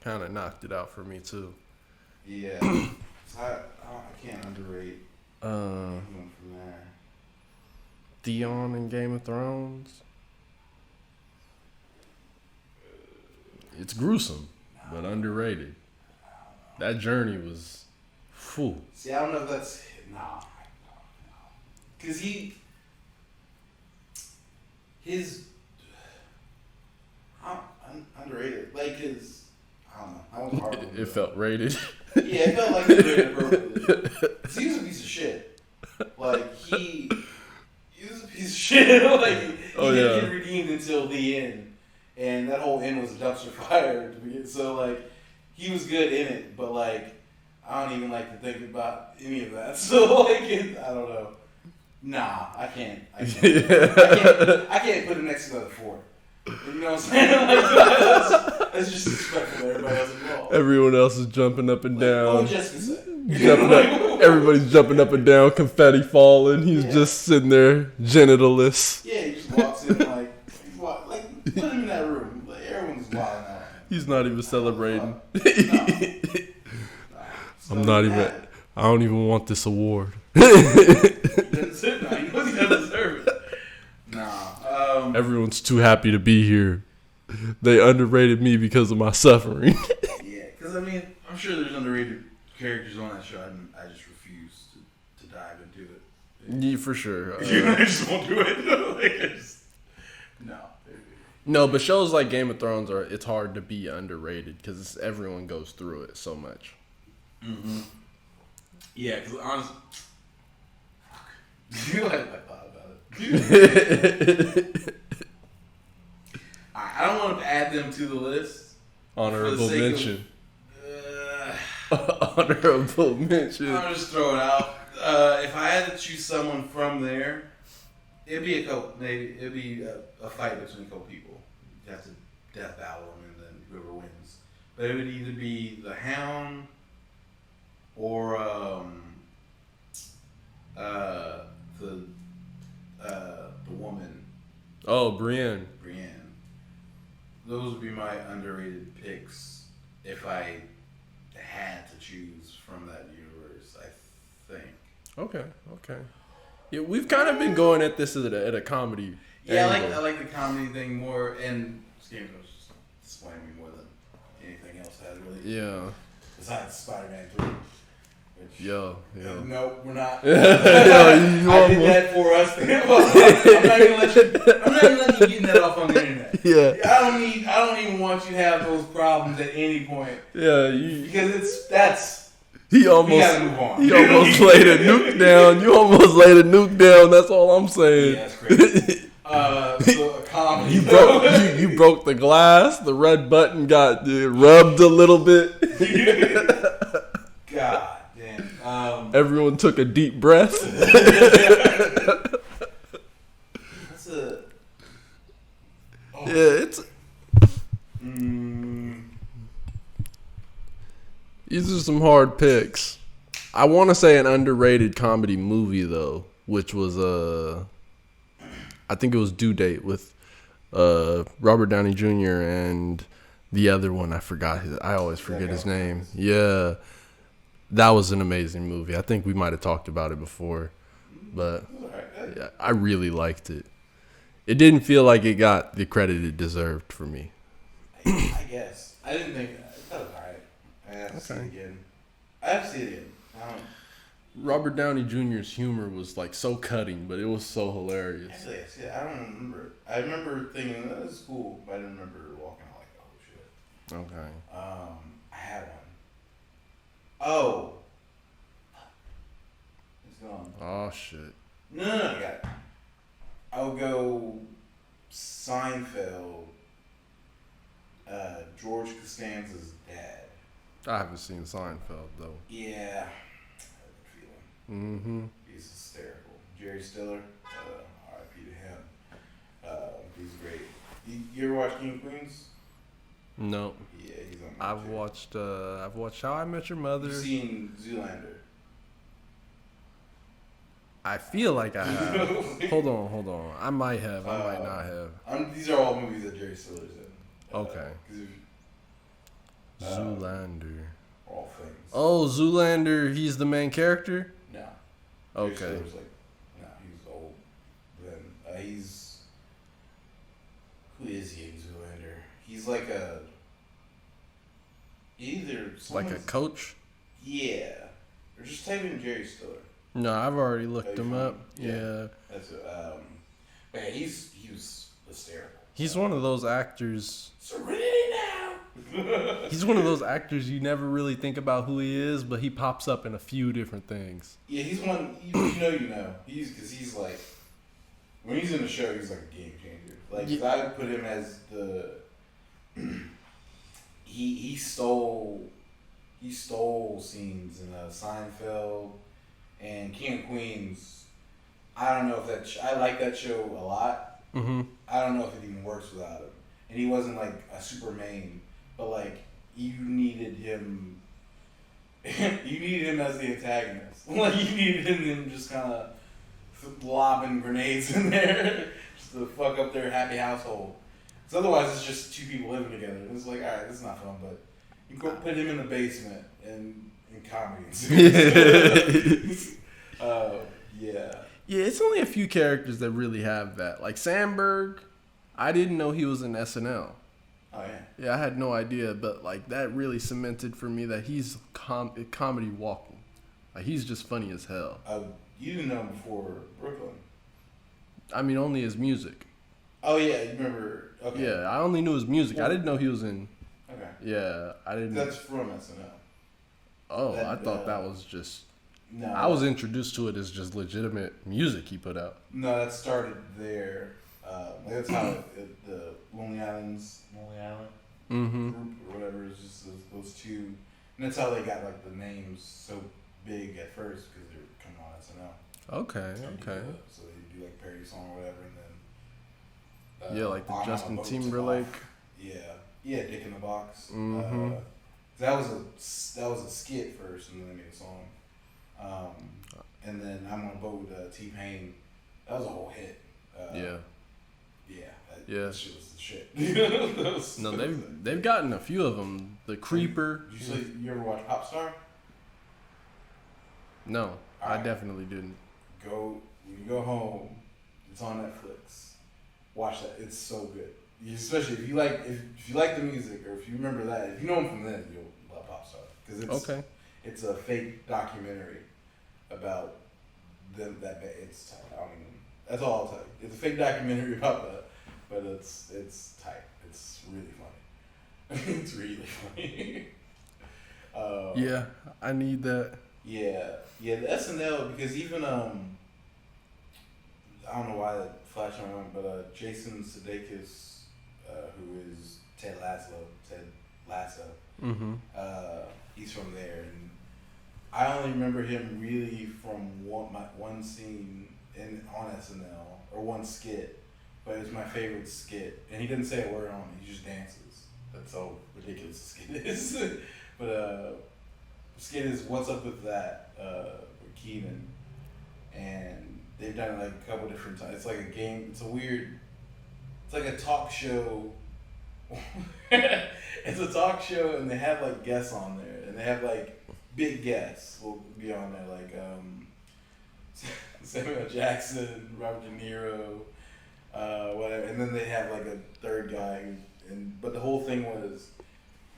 kind of knocked it out for me too. Yeah, so I can't underrate anyone from there. Theon in Game of Thrones. It's gruesome, but underrated. That journey was, phew. See, I don't know if that's because underrated, like his. I don't know. It felt rated. Yeah, it felt like he was rated appropriately. Cause he was a piece of shit. Like he was a piece of shit. Like he didn't get redeemed until the end, and that whole end was a dumpster fire to begin. So like he was good in it, but like I don't even like to think about any of that. So like I don't know. Nah, I can't. I can't put him next to the other four. You know what I'm saying? Like, That's just disrespectful to everybody else involved. Everyone else is jumping up and down. What would Jessica say? Everybody's jumping up and down, confetti falling. He's just sitting there, genitalless. Yeah, he just walks in put him in that room. Like, everyone's wild out. He's not even celebrating. No. I'm not even. I don't even want this award. He doesn't sit now. He knows he doesn't deserve it. Nah. Everyone's too happy to be here. They underrated me because of my suffering. Yeah, because I mean, I'm sure there's underrated characters on that show. I just refuse to dive into it. Yeah, for sure. I just won't do it. No. No, but shows like Game of Thrones it's hard to be underrated because everyone goes through it so much. Mm-hmm. Yeah, because honestly, I thought about it. I don't want to add them to the list. Honorable mention. Honorable mention. I'll just throw it out. If I had to choose someone from there, it'd be a fight between a couple people. You have to death battle them, and then whoever wins. But it would either be the Hound or the woman. Oh, Brienne. Those would be my underrated picks if I had to choose from that universe, I think. Okay. Yeah, we've kind of been going at this at a comedy. Yeah, angle. I like the comedy thing more, and this game was just disappointing me more than anything else has really. Yeah. Besides Spider-Man 3. Which, Yo. No, we're not. Yo, I did that for us. I'm not even letting you get that off on the internet. Yeah. I don't even want you to have those problems at any point. Yeah. Because He almost we gotta move on. He almost laid a nuke down. You almost laid a nuke down. That's all I'm saying. Yeah, that's crazy. So a comedy. You broke the glass. The red button got rubbed a little bit. God damn. Everyone took a deep breath. That's a. Oh. Yeah, it's. These are some hard picks. I want to say an underrated comedy movie though, which was I think it was Due Date with Robert Downey Jr. and the other one. I forgot. I always forget his name. Yeah, that was an amazing movie. I think we might have talked about it before, but yeah, I really liked it. It didn't feel like it got the credit it deserved for me. I guess I didn't think that. That was alright. I have to see it again. Robert Downey Jr.'s humor was like so cutting, but it was so hilarious. Actually, I don't remember. I remember thinking that was cool, but I didn't remember walking out like, oh shit. Okay. I had one. Oh. It's gone. Oh shit. No, I got it. I would go Seinfeld. George Costanza's dad. I haven't seen Seinfeld though. Yeah. I have a feeling. Mm-hmm. He's hysterical. Jerry Stiller. R.I.P. to him. He's great. You ever watch King of Queens? No. Yeah, he's on. I've watched How I Met Your Mother. You've seen Zoolander. I feel like I have. Hold on. I might have. I might not have. These are all movies that Jerry Stiller's in. Okay. Zoolander. All things. Oh, Zoolander. He's the main character. No. Okay. Jerry Stiller's he's old. Then who is he in Zoolander? He's like like a coach. Yeah. Or just type in Jerry Stiller. No, I've already looked him up. Yeah. That's man, he was hysterical. He's one of those actors. Serenity now. He's one of those actors you never really think about who he is, but he pops up in a few different things. Yeah, he's one. You know. He's like when he's in the show, he's like a game changer. Like I would put him as the he stole scenes in Seinfeld and King of Queens. I don't know if I like that show a lot. Mm-hmm. I don't know if it even works without him. And he wasn't like a super main, but like you needed him. You needed him as the antagonist. Like you needed him just kind of lobbing grenades in there just to fuck up their happy household. Because otherwise, it's just two people living together. It's like, all right, this is not fun, but you can put him in the basement and in comedy. Yeah. Yeah, it's only a few characters that really have that. Like Sandberg, I didn't know he was in SNL. Oh yeah. Yeah, I had no idea, but like that really cemented for me that he's comedy walking. Like he's just funny as hell. You didn't know him before Brooklyn. I mean, only his music. Oh yeah, you remember? Okay. Yeah, I only knew his music. I didn't know he was in. Okay. Yeah, I didn't. That's from SNL. Oh, I thought that was just. No. I was introduced to it as just legitimate music he put out. No, that started there. That's how the Lonely Island group or whatever is just those two, and that's how they got like the names so big at first because they were coming on SNL. Okay. So they do like parody song or whatever, and then Yeah, like the Justin Timberlake. Yeah, Dick in the Box. Mm-hmm. That was a skit first, and then they made a song. And then I'm on a boat with T-Pain. That was a whole hit. Yeah. That shit was the shit. No, they've gotten a few of them. The Creeper. You ever watch Popstar? No, I definitely didn't. When you go home, it's on Netflix. Watch that. It's so good. Especially if you like the music, or if you remember that. If you know him from then, you'll love Popstar because it's a fake documentary about them. It's tight. That's all I'll tell you. It's a fake documentary about that, but it's tight. It's really funny. It's really funny. Yeah, I need that. Yeah, the SNL, because even I don't know why that flashed on my mind, but Jason Sudeikis, who is Ted Lasso, Mm-hmm. he's from there, and I only remember him really from one scene on SNL, or one skit, but it was my favorite skit, and he didn't say a word on it, he just dances. That's how ridiculous the skit is. But skit is What's Up With That, with Keenan, and they've done it like a couple different times. It's like a game, it's like a talk show. It's a talk show, and they have like guests on there, and they have like big guests will be on there, like Samuel Jackson, Robert De Niro, whatever, and then they have like a third guy, but the whole thing was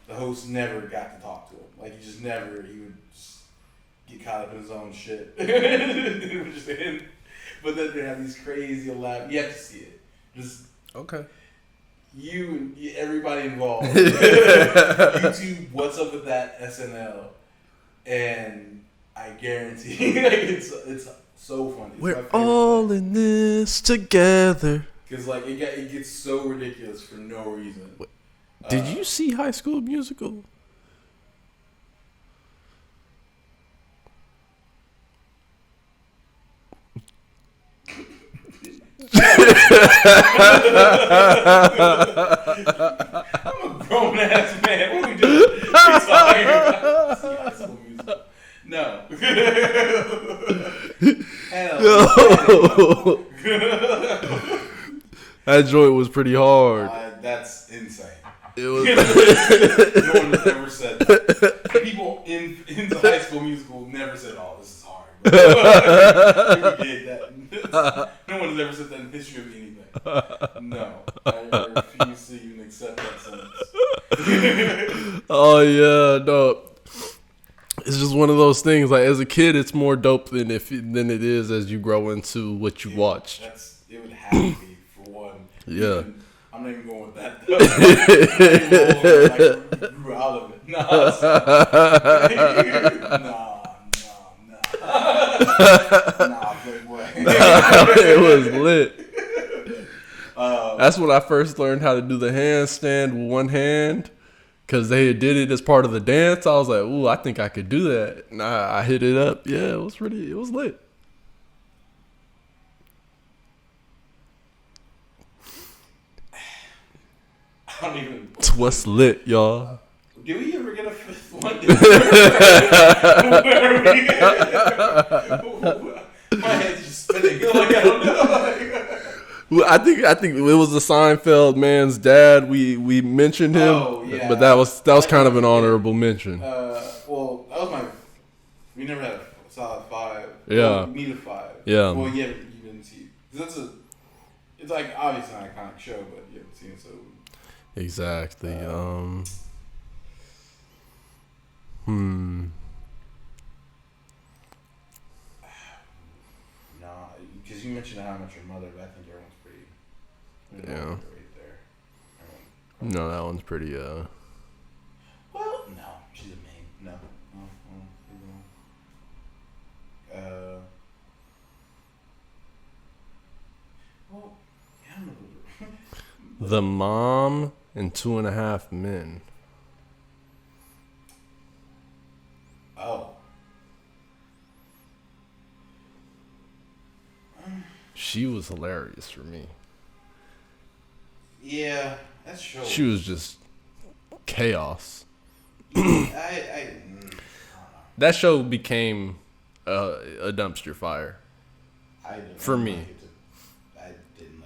the host never got to talk to him. Like he would just get caught up in his own shit. It would just end. But then they have these crazy elaborate. You have to see it. Just okay. Everybody involved. YouTube, What's Up With That SNL, and I guarantee like it's so funny. We're all in this together. Because like it gets so ridiculous for no reason. Did you see High School Musical? I'm a grown ass man. What are we doing? We talking about High School Musical. No. Hell. That joint was pretty hard. That's insane. It was. No one has ever said that. People in the High School Musical never said, "Oh, this is hard." No one has ever said that in the history of anything. No, I refuse to even accept that sentence. Oh yeah, no. It's just one of those things. Like as a kid, it's more dope than it is as you grow into what you watch. It would have to be for one. Yeah. I'm not even going with that. I grew out of it. Nah. Playboy. It was lit. That's when I first learned how to do the handstand with one hand. Because they did it as part of the dance. I was like, ooh, I think I could do that. And I hit it up. Yeah, it was lit. don't even. What's lit, y'all? Did we ever get a fifth one? Where are we? My head's just spinning. Like, I don't know. Well, I think it was the Seinfeld man's dad. We mentioned him, Oh, yeah. but that was kind of an honorable mention. Well, that was my. We never had a solid 5. Yeah. Well, me to 5. Yeah. Well, yeah, you didn't see. Cause it's like obviously an iconic show, but you haven't seen it, so. Exactly. No, because you mentioned How I Met Your Mother, but I think everyone's pretty. Yeah. Right there. No, that one's pretty. Well, no, she's a main. No. Well, yeah, I don't know. The Mom and 2.5 Men. Oh. She was hilarious for me. Yeah, that's true. She was just chaos. I don't know. That show became a dumpster fire. I didn't For like me. it. I didn't like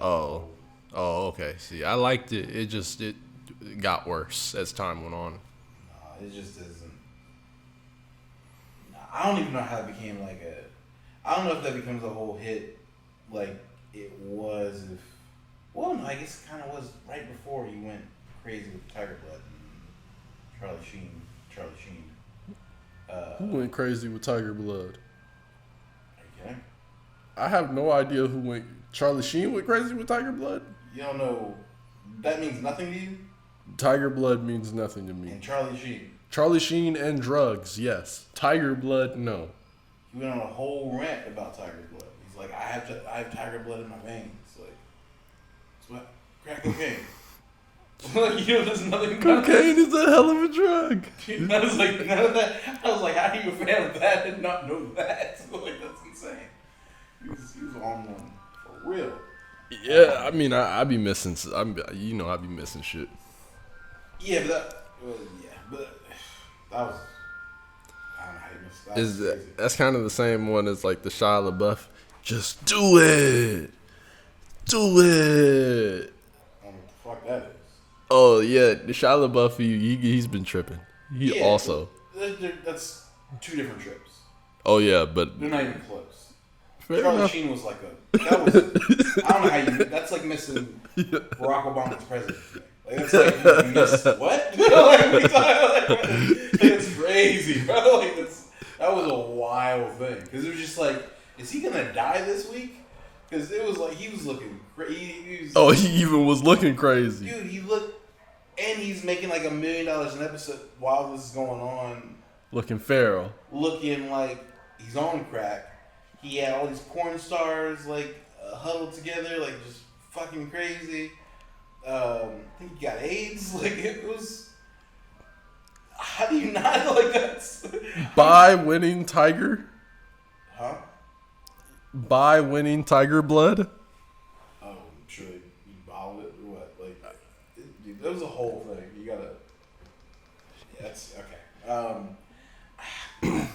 Oh, okay. See, I liked it. It got worse as time went on. No, it just isn't. No, I don't even know how it became like a. I don't know if that becomes a whole hit, like it was. Well, no, I guess it kind of was right before he went crazy with Tiger Blood and Charlie Sheen. Who went crazy with Tiger Blood? Okay. I have no idea who went. Charlie Sheen went crazy with Tiger Blood? You don't know. That means nothing to you. Tiger Blood means nothing to me. And Charlie Sheen. Charlie Sheen and drugs, yes. Tiger Blood, no. He went on a whole rant about Tiger Blood. He's like, I have Tiger Blood in my veins. Like, it's what? Crack cocaine. Like, there's nothing. Cocaine is a hell of a drug. I was like, none of that. I was like, how do you a fan of that and not know that? Like, that's insane. He was on one for real. Yeah, I mean, I be missing. I be missing shit. Yeah, but that was. I don't know how you missed that. That's kind of the same one as like the Shia LaBeouf. Just do it. Do it. I don't know what the fuck that is. Oh yeah, the Shia LaBeouf. He's been tripping. He also. That's 2 different trips. Oh yeah, but They're not even close. fair Charlie enough. Sheen was like I don't know how you. That's like missing Barack Obama's presidency. Like that's like you missed what? It's crazy, bro. Like that was a wild thing because it was just like, is he gonna die this week? Because it was like he was looking crazy. Oh, he even was looking crazy. Dude, he looked, and he's making like $1 million an episode while this is going on. Looking feral. Looking like he's on crack. He had all these porn stars like huddled together, like just fucking crazy. I think he got AIDS. Like it was. How do you not like that? By winning Tiger. Huh? By winning Tiger Blood. Oh, I'm sure you bottled it or what? Like, dude, that was a whole thing. You gotta. Yeah, that's okay.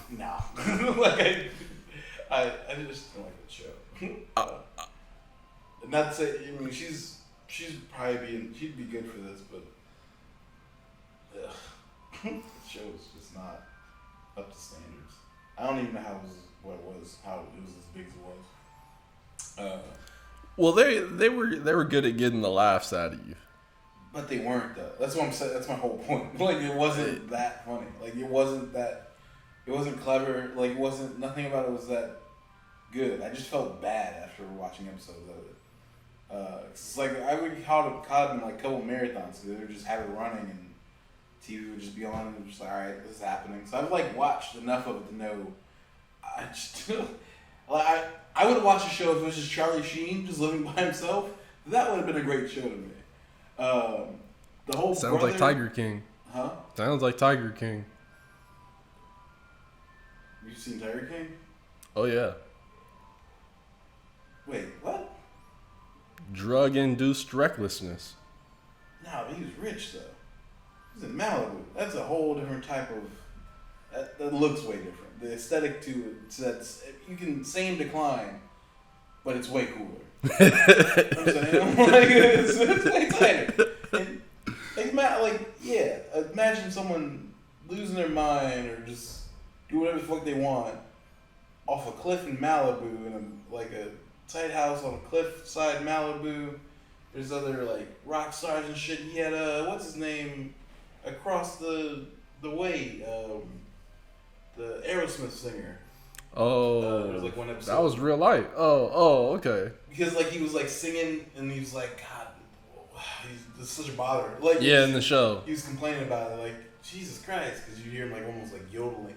Nah. Like I just don't like that show. Not to say, I mean, she's she'd be good for this, but ugh. The show is just not up to standards. I don't even know how it was as big as it was. Well, they were good at getting the laughs out of you. But they weren't though. That's what I'm saying. That's my whole point. Like it wasn't that funny. Like it wasn't clever. Like it wasn't. Nothing about it was that good. I just felt bad after watching episodes of it. It's like I would caught in like a couple marathons because they would just have it running and TV would just be on and just like, all right, this is happening. So I've like watched enough of it to know. I just like I would watch a show if it was just Charlie Sheen just living by himself. That would have been a great show to me. The whole Sounds like Tiger King. Huh? Sounds like Tiger King. You seen Tiger King? Oh yeah. Wait, what? Drug-induced recklessness. No, he was rich though. He's in Malibu. That's a whole different type of. That looks way different. The aesthetic to it, so that's you can same decline, but it's way cooler. You know what I'm saying? Like, it's way tighter. And, imagine someone losing their mind or just do whatever the fuck they want off a cliff in Malibu in a tight house on a cliffside Malibu. There's other like rock stars and shit. He had what's his name across the way, the Aerosmith singer. Oh, there was like one episode that was real life. Oh, okay. Because like he was like singing and he was like, God, it's such a bother. Like in the show, he was complaining about it, like Jesus Christ, because you hear him like almost like yodeling.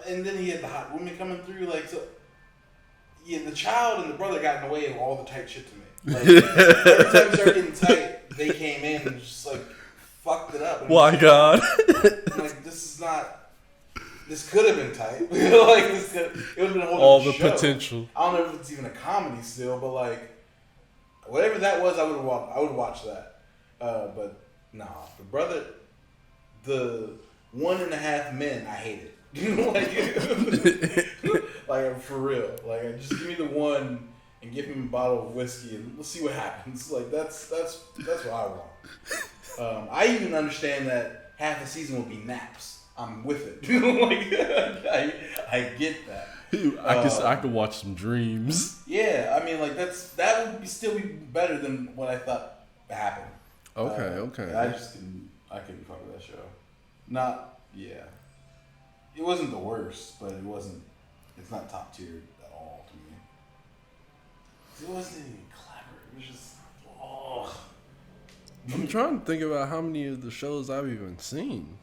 And then he had the hot women coming through, like so. Yeah, the child and the brother got in the way of all the tight shit to me. Like, every time we started getting tight, they came in and just like fucked it up. My God. Like this could have been tight. Like it would have been a whole all the show. Potential. I don't know if it's even a comedy still, but like whatever that was, I would watch that. But nah, the brother, the 1.5 men, I hated. Like for real. Like just give me the one and give him a bottle of whiskey and we'll see what happens. Like that's what I want. I even understand that half the season will be naps. I'm with it. Like I get that. I could watch some dreams. Yeah, I mean like that would still be better than what I thought happened. Okay. I couldn't fuck with that show. It wasn't the worst, but it's not top tier at all to me. It wasn't even clever. It was just, I'm trying to think about how many of the shows I've even seen.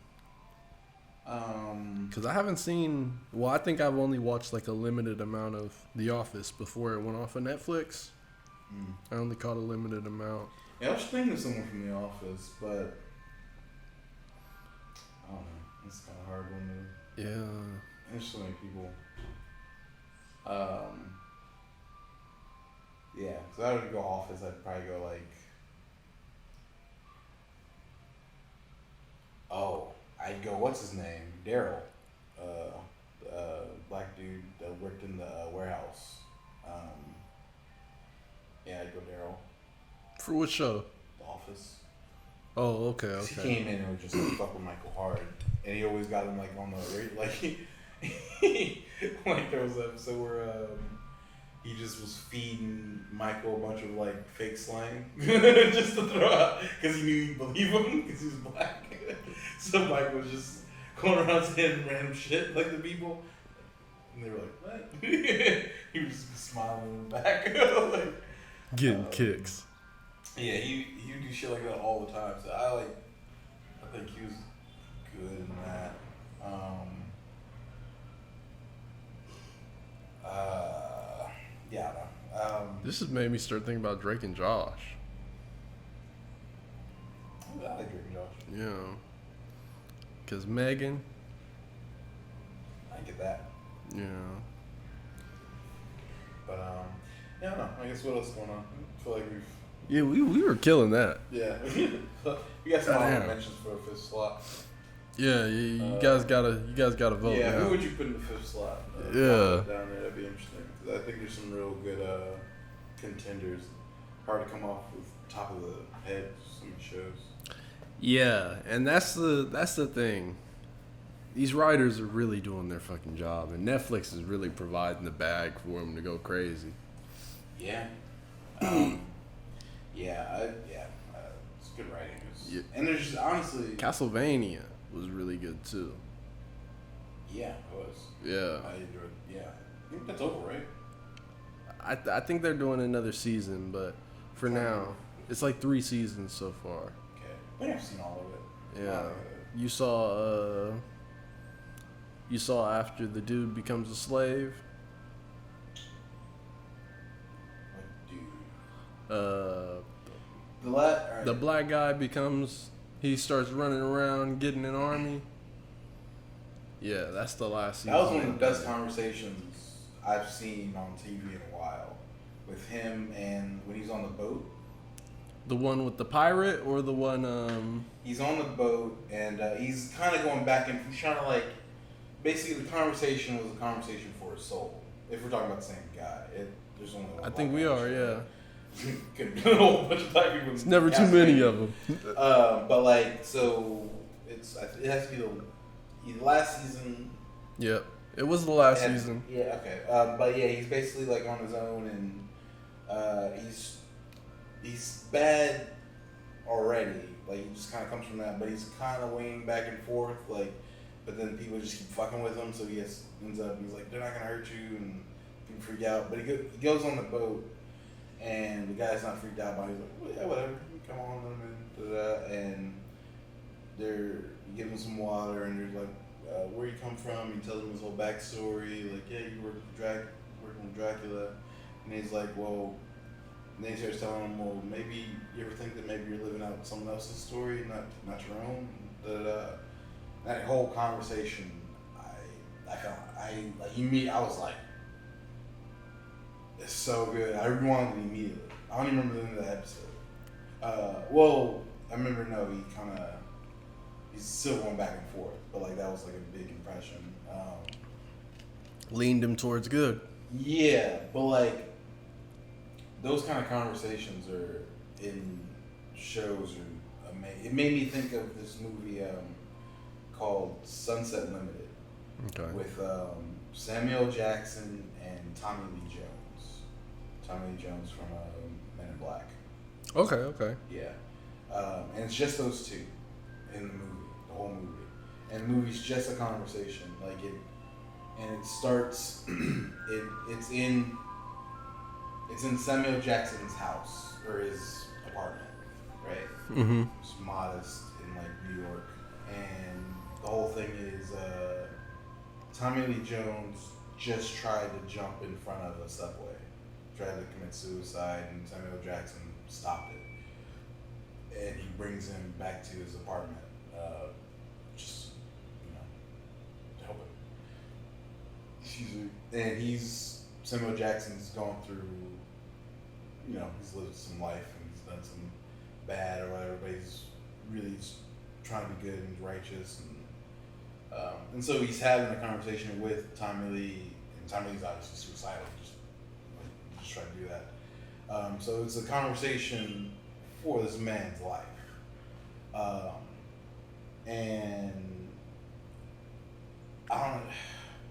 Because I haven't seen. Well, I think I've only watched like a limited amount of The Office before it went off of Netflix. I only caught a limited amount. Yeah, I was thinking of someone from The Office, but I don't know. It's kind of a hard one to. Yeah. There's so many people. Yeah, so I would go Office. I'd probably go like. I'd go. What's his name? Daryl, black dude that worked in the warehouse. I'd go Daryl. For what show? The Office. Oh, okay. He came in and was just like fuck with Michael hard, and he always got him like on the like there was an episode where he just was feeding Michael a bunch of like fake slang just to throw out because he knew he'd believe him because he was black. So Michael was just going around saying random shit like the people, and they were like, "What?" He was just smiling in the back, like getting kicks. Yeah, he would do shit like that all the time. So I think he was good in that. This has made me start thinking about Drake and Josh. I like Drake and Josh. Yeah. Because Megan. I get that. Yeah. But, I don't know. I guess what else is going on? I feel like we've... Yeah, we were killing that. Yeah. We got some honorable mentions for a fifth slot. Yeah, you guys gotta vote. Yeah, now. who would you put in the fifth slot? Yeah. Down there, that'd be interesting. Because I think there's some real good contenders. Hard to come off with top of the head some shows. Yeah, and that's the thing. These writers are really doing their fucking job, and Netflix is really providing the bag for them to go crazy. Yeah. It's good writing. And there's just, honestly... Castlevania was really good, too. Yeah, it was. Yeah. I enjoyed it. Yeah. I think that's over, right? I think they're doing another season, but for now, it's like 3 seasons so far. Okay. I think I've seen all of it. Yeah. You saw after the dude becomes a slave. What dude? The black guy he starts running around getting an army. Yeah, that's the last season. That was one of the best conversations I've seen on TV in a while. With him and when he's on the boat. The one with the pirate or the one? He's on the boat and he's kind of going back and he's trying to like. Basically, the conversation was a conversation for his soul. If we're talking about the same guy, there's only one. I think we are, yeah. Could be a whole bunch of black people. It's never too many of them. But like, so it has to be the last season. Yep, it was the last season. Yeah, okay. But yeah, he's basically like on his own, and he's bad already. Like he just kind of comes from that, but he's kind of weighing back and forth, like. But then people just keep fucking with him, so he's like, they're not gonna hurt you, and people freak out. But he goes on the boat, and the guy's not freaked out by it. He's like, well, yeah, whatever, come on, and they're giving him some water, and they're like, where you come from? He tells him his whole backstory, like, yeah, you working with Dracula, and he's like, well, and then he starts telling him, well, maybe you ever think that maybe you're living out someone else's story, not your own, That whole conversation, I was like, it's so good. I rewound it immediately. I don't even remember the end of the episode. Well, I remember he's still going back and forth, but like that was like a big impression. Leaned him towards good. Yeah, but like those kind of conversations are in shows are amazing. It made me think of this movie. Called Sunset Limited, okay, with Samuel Jackson and Tommy Lee Jones. Tommy Lee Jones from Men in Black. Okay. Yeah, and it's just those two in the movie, the whole movie, and the movie's just a conversation. Like it starts. It's in Samuel Jackson's house or his apartment, right? Mm-hmm. It's modest in like New York, and the whole thing is Tommy Lee Jones just tried to jump in front of a subway, tried to commit suicide, and Samuel Jackson stopped it. And he brings him back to his apartment, just to help him. Excuse me. And Samuel Jackson's going through, he's lived some life and he's done some bad or whatever, but he's really trying to be good and righteous, and so he's having a conversation with Tommy Lee, and Tommy Lee's obviously suicidal, just trying to do that. So it's a conversation for this man's life, and I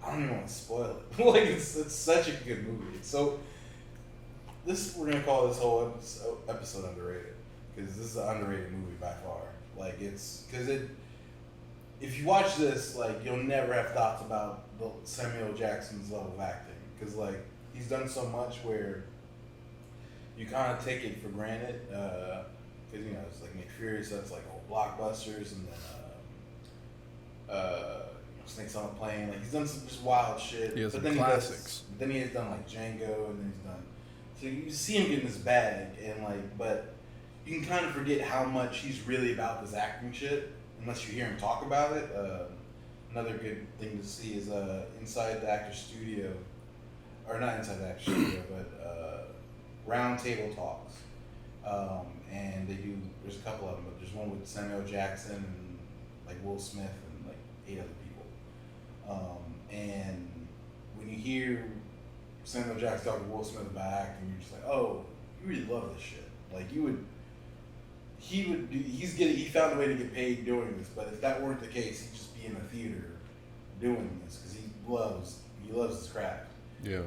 don't even want to spoil it. Like it's such a good movie. We're gonna call this whole episode underrated because this is an underrated movie by far. Like if you watch this, like you'll never have thoughts about Samuel Jackson's level of acting because like he's done so much where you kind of take it for granted because it's like Nick Fury, so it's like old blockbusters, and then Snakes on a Plane. Like he's done some just wild shit. He has but some classics. Then he has done like Django, and then he's done. So you see him getting his bag, and but you can kind of forget how much he's really about this acting shit unless you hear him talk about it. Another good thing to see is inside the actor's studio, or not inside the actor's studio, but round table talks. And there's a couple of them, but there's one with Samuel Jackson and like Will Smith and like 8 other people. And when you hear Samuel Jackson talking to Will Smith about acting, you're just like, oh, you really love this shit. Like he found a way to get paid doing this, but if that weren't the case, he'd just be in a theater doing this because he loves his craft. Yeah.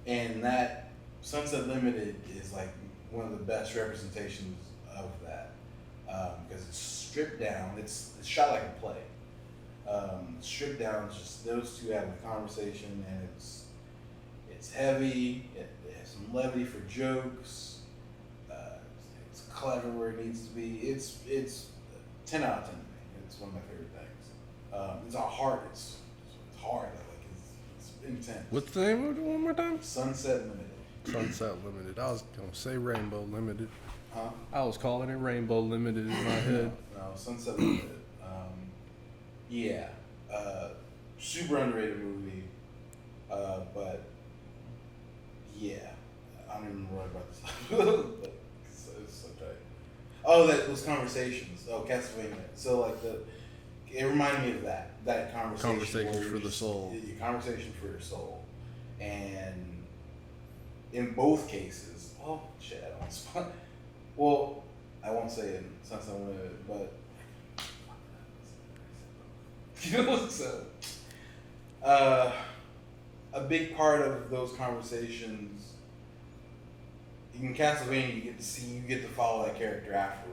And that Sunset Limited is like one of the best representations of that because it's stripped down. It's shot like a play. Stripped down, it's just those two having a conversation, and it's heavy. It has some levity for jokes. It's clever where it needs to be. It's 10 out of 10 to me. It's one of my favorite things. It's hard. It's hard. Like it's intense. What's the name of it one more time? Sunset Limited. Sunset Limited. I was gonna say Rainbow Limited. Huh? I was calling it Rainbow Limited in my head. No, Sunset Limited. Yeah. Super underrated movie. But yeah, I don't even know what about this. But Oh, those conversations. Oh, Castlevania. So like it reminded me of that conversation. Conversations for the soul. Conversation for your soul, and in both cases, oh shit, I don't spot. Well, I won't say it since I'm gonna, but you know, so a big part of those conversations in Castlevania, you get to follow that character afterwards.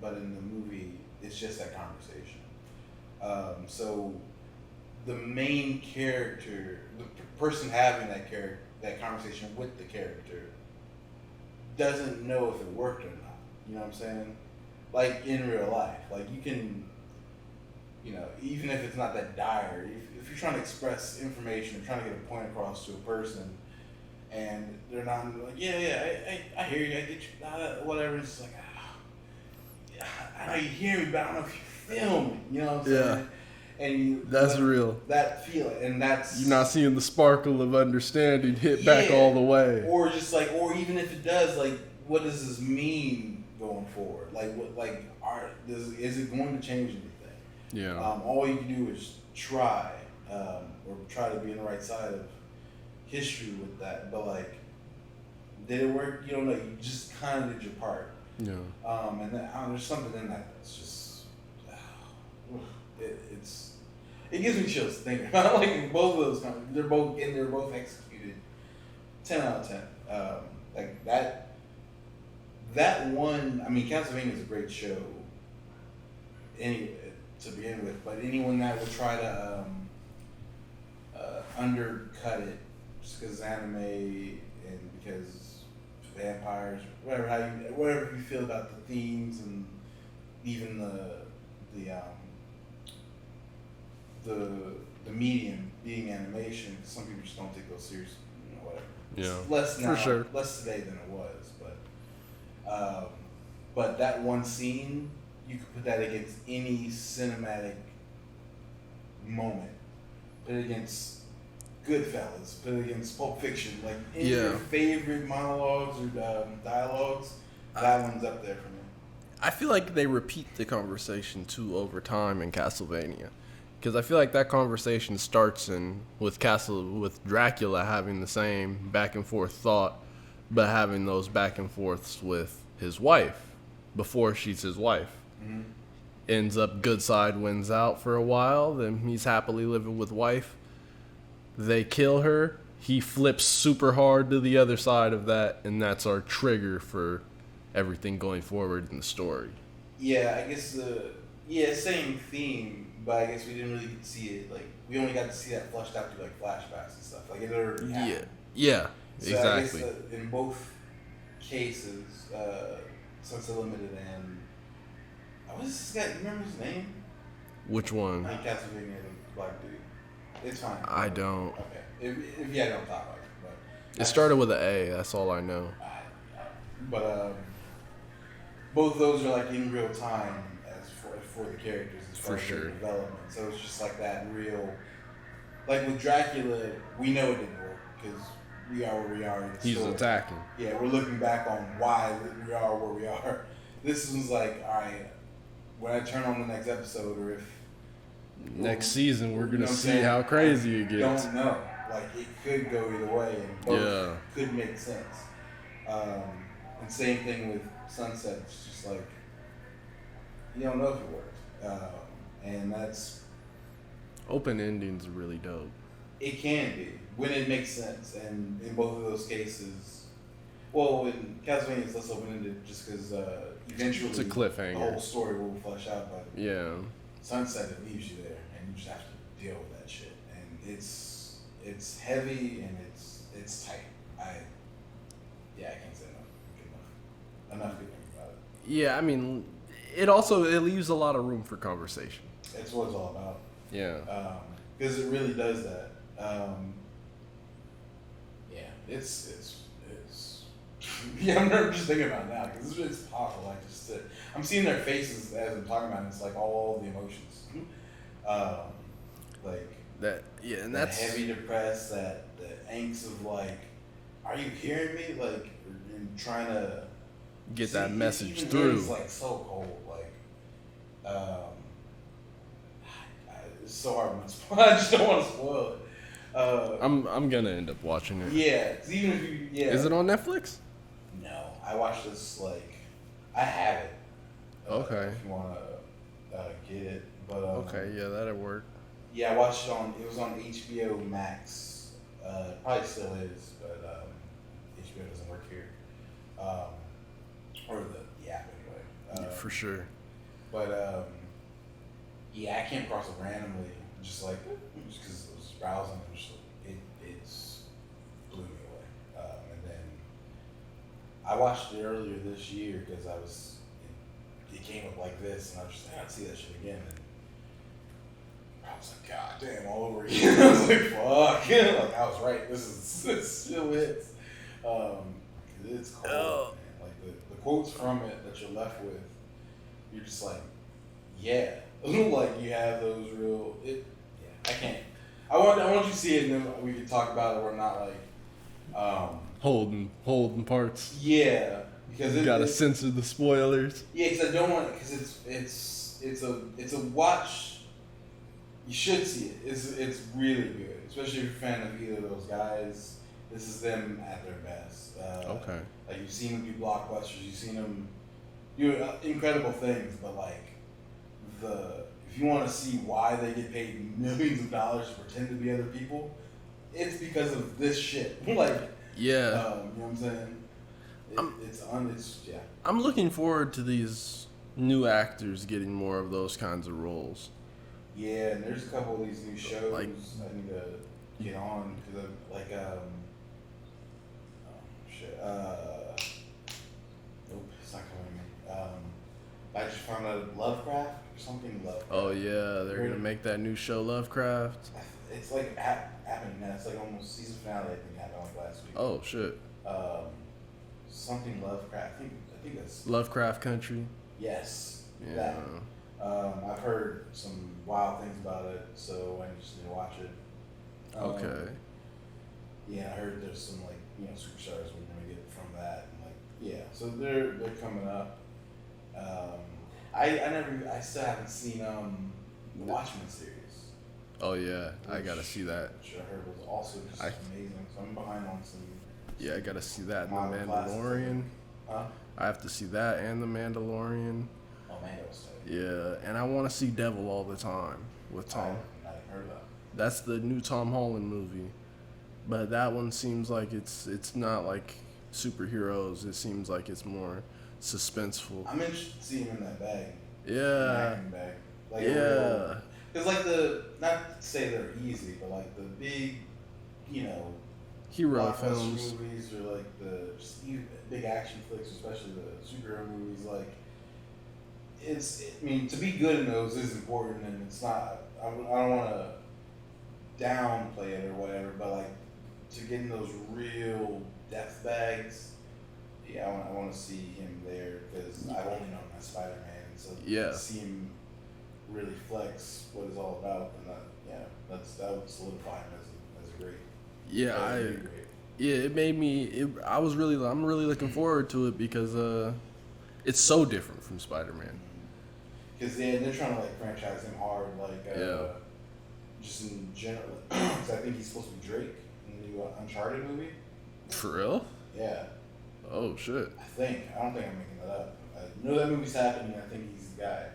But in the movie, it's just that conversation. So the main character, the person having that conversation with the character, doesn't know if it worked or not. You know what I'm saying? Like in real life, like you can, even if it's not that dire, if you're trying to express information or trying to get a point across to a person, and they're not like, I hear you, I get you, whatever. It's just like, I know you hear me, but I don't know if you feel me. You know what I'm saying? And that's real. That feeling, and that's you're not seeing the sparkle of understanding hit back all the way, or just like, or even if it does, like, what does this mean going forward? Like, is it going to change anything? Yeah. All you can do is try, or try to be on the right side of history with that. But like, did it work? You don't know. You just kind of did your part. Yeah. And there's something in that that's just, it gives me chills to think about. Like both of those, they're both executed 10 out of 10. Like that one. I mean, Castlevania is a great show. To begin with, but anyone that would try to undercut it just because anime and because vampires, whatever you feel about the themes and even the medium being animation, some people just don't take those seriously. Whatever. Yeah. It's less now, for sure. Less today than it was, but that one scene, you could put that against any cinematic moment. Put it against Goodfellas. Put it against Pulp Fiction. Like any of your favorite monologues or dialogues, that one's up there for me. I feel like they repeat the conversation too over time in Castlevania, because I feel like that conversation starts with Dracula having the same back and forth thought, but having those back and forths with his wife before she's his wife. Mm-hmm. Ends up good side wins out for a while. Then he's happily living with wife. They kill her. He flips super hard to the other side of that, and that's our trigger for everything going forward in the story. Yeah, I guess same theme, but I guess we didn't really get to see it. Like we only got to see that flushed out through like flashbacks and stuff. Like it already happened. Yeah, so exactly. I guess in both cases, Sunset Limited and what's this guy? You remember his name? Which one? I think Castlevania, the black dude. It's fine. I don't. Okay. If you don't talk about it. But it started with an A. That's all I know. But both of those are like in real time as for the characters as far as their development. So it's just like that real. Like with Dracula, we know it didn't work because we are where we are in the He's story. attacking. Yeah, we're looking back on why we are where we are. This one's like, all right, when I turn on the next episode, or if next season we're gonna see how crazy it gets. Don't know. Like it could go either way, and both could make sense. And same thing with Sunset. It's just like you don't know if it worked, and that's open endings are really dope. It can be when it makes sense, and in both of those cases, well, in Castlevania it's less open ended just because eventually it's a cliffhanger. The whole story will flesh out. But Sunset, it leaves you there, and you just have to deal with that shit, and it's heavy and it's tight. I can't say enough good things about it. Yeah, I mean, it leaves a lot of room for conversation. That's what it's all about. Yeah. Because it really does that. It's yeah, I'm just thinking about it now because it's powerful. I'm seeing their faces as I'm talking about it. It's like all the emotions. Like that, yeah, and that's heavy depressed, that the angst of like, are you hearing me? Like, and trying to get that message even through. It's like so cold. Like, it's so hard not to spoil. I just don't want to spoil it. I'm gonna end up watching it. Yeah, 'cause even if you Is it on Netflix? No, I watched this like I have it. Okay. If you want to get it, but Okay, yeah, that'll work. yeah, I watched it on. It was on HBO Max. Probably still is, but HBO doesn't work here. Or the app anyway. Yeah, for sure. But yeah, I came across it randomly, just because I was browsing, and just it's blew me away. And then I watched it earlier this year because it came up like this, and I was just like, I gotta see that shit again. And I was like, God damn, all over again. I was like, fuck. Like, I was right. This still hits. It's cold, man. Like, the quotes from it that you're left with, you're just like, yeah. Like, you have those real, yeah, I can't. I want you to see it, and then we can talk about it. We're not like, holding parts. yeah. Because You gotta censor the spoilers. Yeah, because I don't want it, because it's a watch. You should see it. It's really good, especially if you're a fan of either of those guys. This is them at their best. Okay. Like, you've seen them do blockbusters. You've seen them do incredible things, but like if you want to see why they get paid millions of dollars to pretend to be other people, it's because of this shit. Like, Yeah. you know what I'm saying? Yeah. I'm looking forward to these new actors getting more of those kinds of roles. Yeah, and there's a couple of these new shows Like- I need to get on because nope, it's not coming to me. I just found out Lovecraft or something. Lovecraft. Oh yeah, they're gonna make that new show Lovecraft. It's like happening now. It's like almost season finale. I think happened like last week. Oh shit. Something Lovecraft. I think that's Lovecraft Country. yes. Yeah. That. I've heard some wild things about it, so I just need to watch it. Okay. Yeah, I heard there's some superstars we're gonna get from that, and yeah, so they're coming up. I still haven't seen the Watchmen series. Oh yeah, I gotta see that. Which I heard was also just amazing. So I'm behind on some. Yeah, I gotta see that and The Marvel classics. Mandalorian. Huh? I have to see that and The Mandalorian. Oh man, that was tight. Yeah, and I want to see Devil All the Time with Tom. I heard that. That's the new Tom Holland movie, but that one seems like it's not like superheroes. It seems like it's more suspenseful. I'm interested to see him in that bag. Yeah. Acting bag. Yeah. Because not to say they're easy, but like the big, Hero blockbuster films. movies or like the just even big action flicks, especially the superhero movies, like to be good in those is important, and it's not. I don't want to downplay it or whatever, but like to get in those real depth bags, yeah, I want to see him there because I've only known him as Spider-Man, so Yeah. to see him really flex what it's all about, and that would solidify him as a great. Yeah, great. it made me. I'm really looking forward to it because it's so different from Spider-Man. Because they're trying to franchise him hard, just in general. Because I think he's supposed to be Drake in the new Uncharted movie. For real? Yeah, Oh shit. I don't think I'm making that up. I know that movie's happening. I think he's the guy.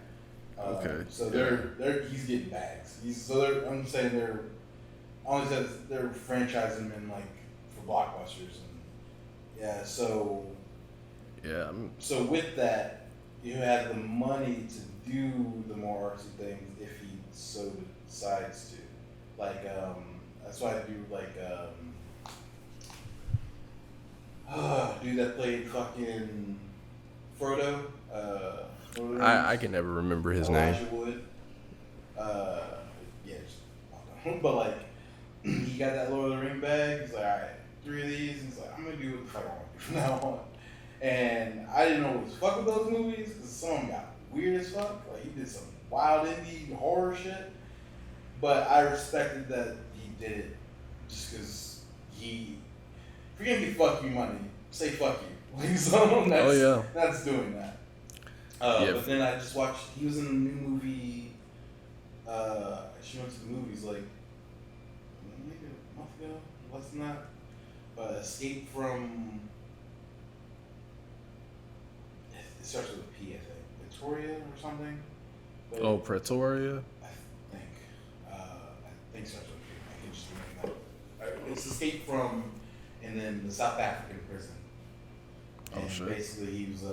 Okay. So he's getting bags. I'm saying they're franchising him in for blockbusters and so. Yeah. So with that, you have the money to do the more artsy things if he so decides to. That's why I do dude that played fucking Frodo. I can never remember his name. Elijah Wood. But he got that Lord of the Ring bag. He's like, all right, 3 of these. And he's like, I'm gonna do what the fuck I want to do from now on. And I didn't know what the fuck with those movies because some of them got weird as fuck. He did some wild indie horror shit. But I respected that he did it just because forgive me, fuck you money. Say fuck you. Like, so yeah. that's doing that. Yeah. But then I just watched. He was in a new movie. She went to the movies like maybe a month ago. What's that? Escape from. It starts with a P, I think. Victoria or something. But Oh, Pretoria. I think. I think it starts with a P. I can just remember that. It's Escape from, and then the South African prison. And shit. basically, he was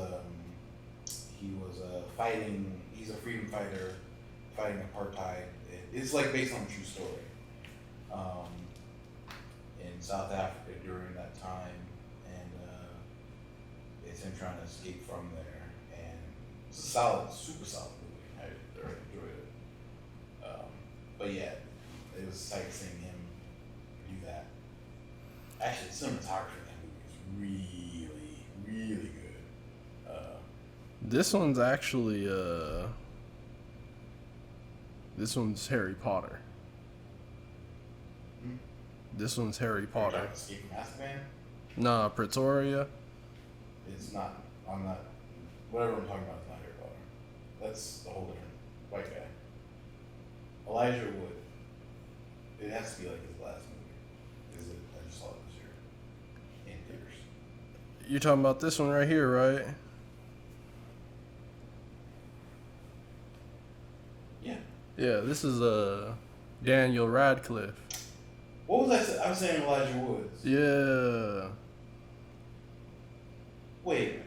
fighting. He's a freedom fighter, fighting apartheid. It's like based on a true story. In South Africa during that time, and it's him trying to escape from there. And it's a super solid movie. I really enjoyed it. But yeah, it was sight seeing him do that. Actually, the cinematography in that movie is really, really good. This one's actually this one's Harry Potter. Hmm? This one's Harry Potter. Escape from Azkaban? Nah, Pretoria. It's not. I'm not. Whatever I'm talking about is not Harry Potter. That's a whole different white guy. Elijah Wood. It has to be like his last movie. Is it? I just saw it this year in theaters. You're talking about this one right here, right? Yeah. Yeah, this is Daniel Radcliffe. What was I saying? I was saying Elijah Woods. Yeah. Wait.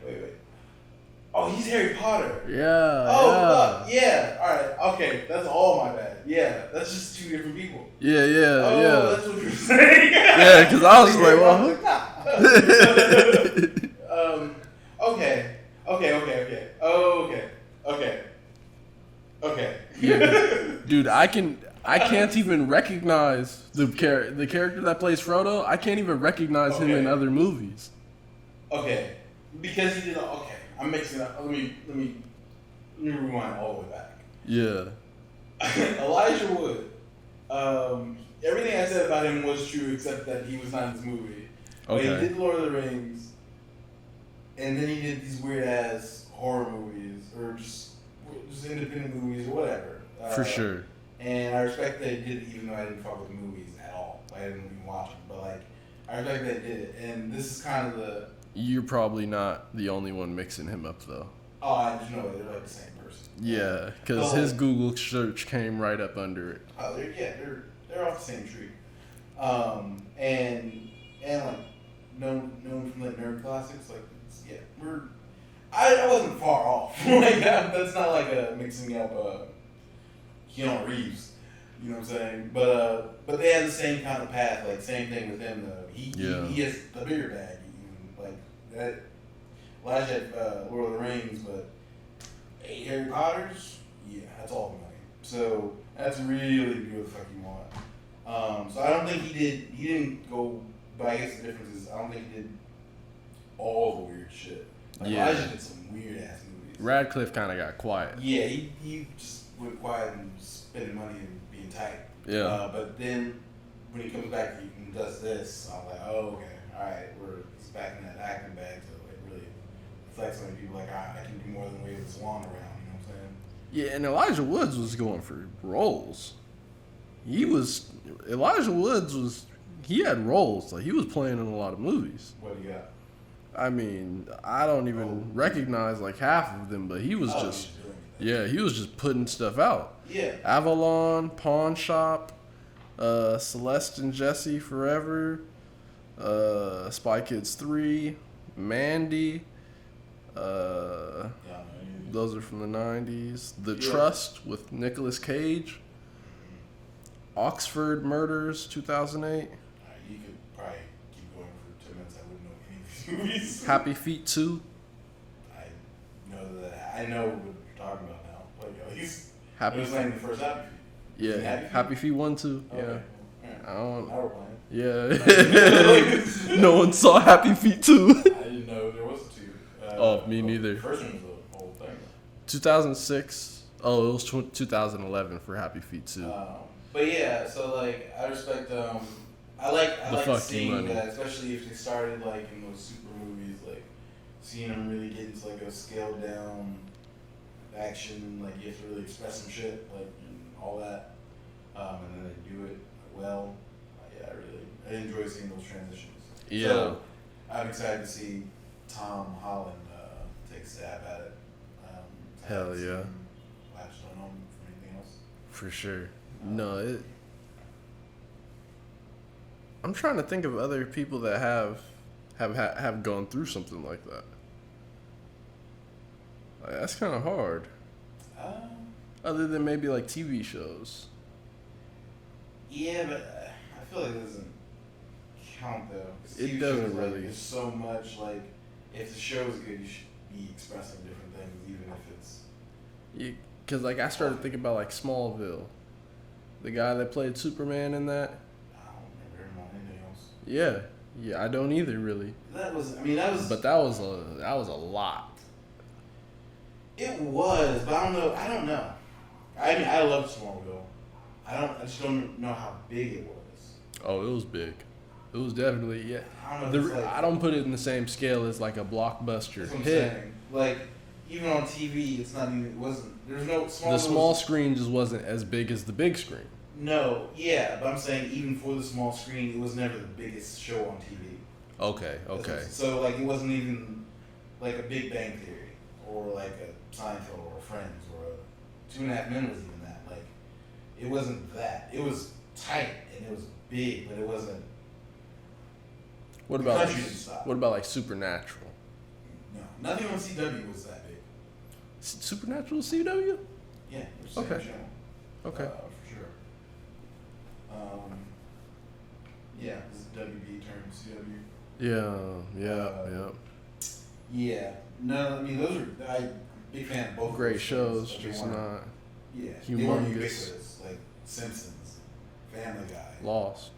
Oh, he's Harry Potter. Yeah. Oh, yeah. All right. Okay, that's all my bad. Yeah, that's just two different people. Yeah. Oh, that's what you were saying. Yeah, because I was like, well. Okay. Yeah. Dude, I can't even recognize the character that plays Frodo. I can't even recognize him in other movies. Okay, because he did. Okay, I'm mixing up. Let me rewind all the way back. Yeah. Elijah Wood. Everything I said about him was true except that he was not in this movie. Okay. But he did Lord of the Rings, and then he did these weird ass horror movies or just independent movies or whatever. For sure. And I respect that he did it, even though I didn't fuck with the movies at all. I didn't even watch them, but like I respect that he did it. And this is kind of the. You're probably not the only one mixing him up, though. Oh, I just know they're like the same person. Yeah, because his Google search came right up under it. Oh, they're off the same tree. And like known from like nerd classics, like I wasn't far off. Like that's not like a mixing up Keanu Reeves. You know what I'm saying? But they had the same kind of path, like same thing with him though. He has the bigger bag, like that. Elijah had Lord of the Rings, but 8 Harry Potters, yeah, that's all the money. So that's really good what the fuck you want. So I don't think he didn't go, but I guess the difference is I don't think he did all the weird shit. Like Elijah did some weird ass movies. Radcliffe kind of got quiet. Yeah, he just went quiet and spending money and being tight. Yeah. But then when he comes back and does this, I'm like, oh, okay, all right, he's back in that acting bag to like really flex on people. Like I can do more than wave this wand around. You know what I'm saying? Yeah, and Elijah Woods was going for roles. Elijah Woods he had roles. Like he was playing in a lot of movies. What do you got? I mean, I don't even recognize like half of them, but he was he was just putting stuff out. Yeah. Avalon, Pawn Shop, Celeste and Jesse Forever, Spy Kids 3, Mandy. Those are from the 90s. The Trust with Nicolas Cage. Oxford Murders, 2008. You could probably keep going for 10 minutes. I wouldn't know any of these movies. Happy Feet 2. I know what you're talking about now. Like at least Happy it was like the first Happy Feet. Yeah, Happy Feet 1, 2. Okay. Yeah. Right. I don't. Now we're playing. Yeah. No one saw Happy Feet 2. I didn't know there was a 2. Oh, me neither. The first one was the whole thing. 2006. Oh, it was 2011 for Happy Feet 2. But yeah, so like I respect. I like seeing that, especially if they started like in those super movies, like seeing them really get into like a scaled down action, like you have to really express some shit, like and all that, and then they do it well. Yeah, I enjoy seeing those transitions. Yeah. So, I'm excited to see Tom Holland take a stab at it. Hell yeah. Latched on him for anything else. For sure. No, I'm trying to think of other people that have gone through something like that. Like, that's kind of hard. Other than maybe like TV shows. Yeah, but I feel like it doesn't count though. It doesn't shows, really. Like, there's so much like if the show's good, you should be expressing different things, even if it's. Because like I started thinking about like Smallville, the guy that played Superman in that. I don't remember him on anything else. Yeah, I don't either really. That was. But that was a lot. It was, but I don't know. I mean, I love Smallville. I just don't know how big it was. Oh, it was big. It was definitely, yeah. I I don't put it in the same scale as like a blockbuster that's what I'm hit. saying. Like, even on TV, it wasn't, there's no Smallville. The small screen just wasn't as big as the big screen. No, yeah, but I'm saying even for the small screen, it was never the biggest show on TV. Okay. So, like, it wasn't even like a Big Bang Theory or like a Seinfeld or Friends or a 2.5 Men was even that. Like, it wasn't that. It was tight and it was big, but it wasn't. What about like Supernatural? No, nothing on CW was that big. Supernatural CW? Yeah, it was the same Okay. channel. Okay. For sure. Yeah, this is WB turned CW. Yeah. Yeah. No, I mean those are big fan of both. Great those shows, but just they weren't- not Yeah, they weren't humongous. ubiquitous like Simpsons, Family Guy, Lost.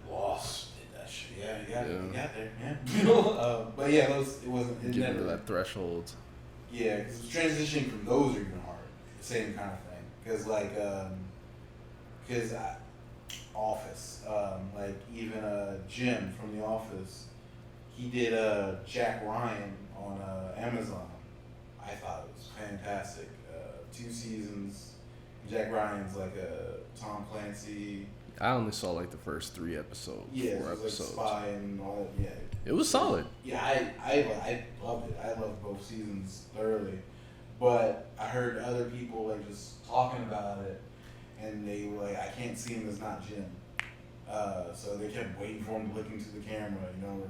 Did that shit. Yeah, you got there. Yeah. But yeah, it wasn't. It Getting never. to that threshold. Yeah, because transitioning from those are even hard. Same kind of thing. Because Office, like even Jim from The Office, he did Jack Ryan on Amazon. I thought it was fantastic. 2 seasons. Jack Ryan's like a Tom Clancy. I only saw like the first 3 episodes. Yeah, 4 it was episodes. like spy and all that. Yeah. It was solid. Yeah, I loved it. I loved both seasons thoroughly. But I heard other people like just talking about it, and they were like, I can't see him as not Jim. So they kept waiting for him to look into the camera, you know.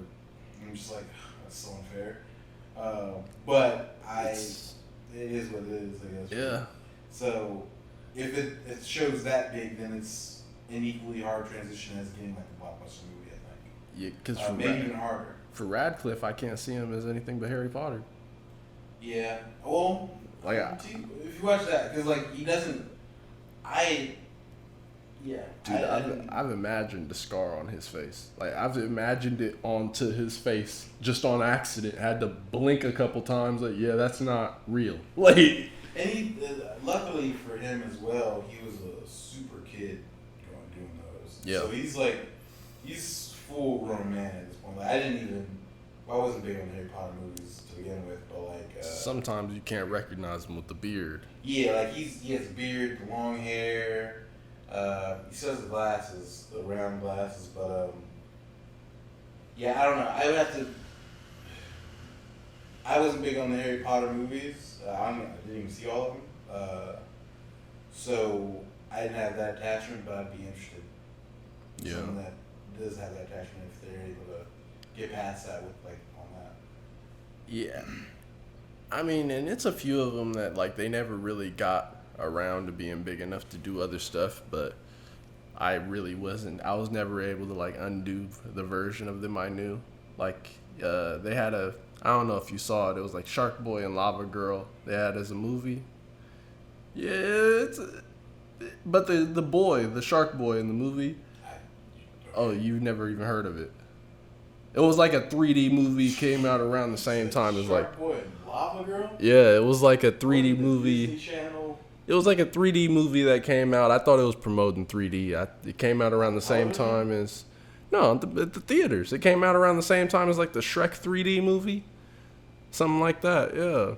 I'm just like, that's so unfair. But it is what it is, I guess. Yeah. So if it shows that big, then it's an equally hard transition as getting like a blockbuster movie, I think. Yeah, because maybe even harder. For Radcliffe, I can't see him as anything but Harry Potter. Yeah. Well, Like, if you watch that, because like he doesn't. Dude, I've imagined the scar on his face. Like, I've imagined it onto his face just on accident. Had to blink a couple times. Like, yeah, that's not real. Like, and he, luckily for him as well, he was a super kid doing those. Yeah. So he's full grown man at this point. Like, I wasn't big on the Harry Potter movies to begin with, but like sometimes you can't recognize him with the beard. Yeah, like he has a beard, the long hair. He still has the glasses, the round glasses, but yeah, I don't know. I wasn't big on the Harry Potter movies. I didn't even see all of them, so I didn't have that attachment. But I'd be interested. Yeah. Someone that does have that attachment, if they're able to get past that with like on that. Yeah. I mean, and it's a few of them that like they never really got around to being big enough to do other stuff, but I really wasn't. I was never able to like undo the version of them I knew. Like they had I don't know if you saw it. It was like Shark Boy and Lava Girl. They had as a movie. Yeah, but the Shark Boy in the movie. Oh, you've never even heard of it. It was like a 3D movie, came out around the same time as like. Shark Boy and Lava Girl. Yeah, it was like a 3D movie. Disney Channel. It was like a 3D movie that came out. I thought it was promoting 3D. It came out around the same time as... No, at the theaters. It came out around the same time as like the Shrek 3D movie. Something like that, yeah.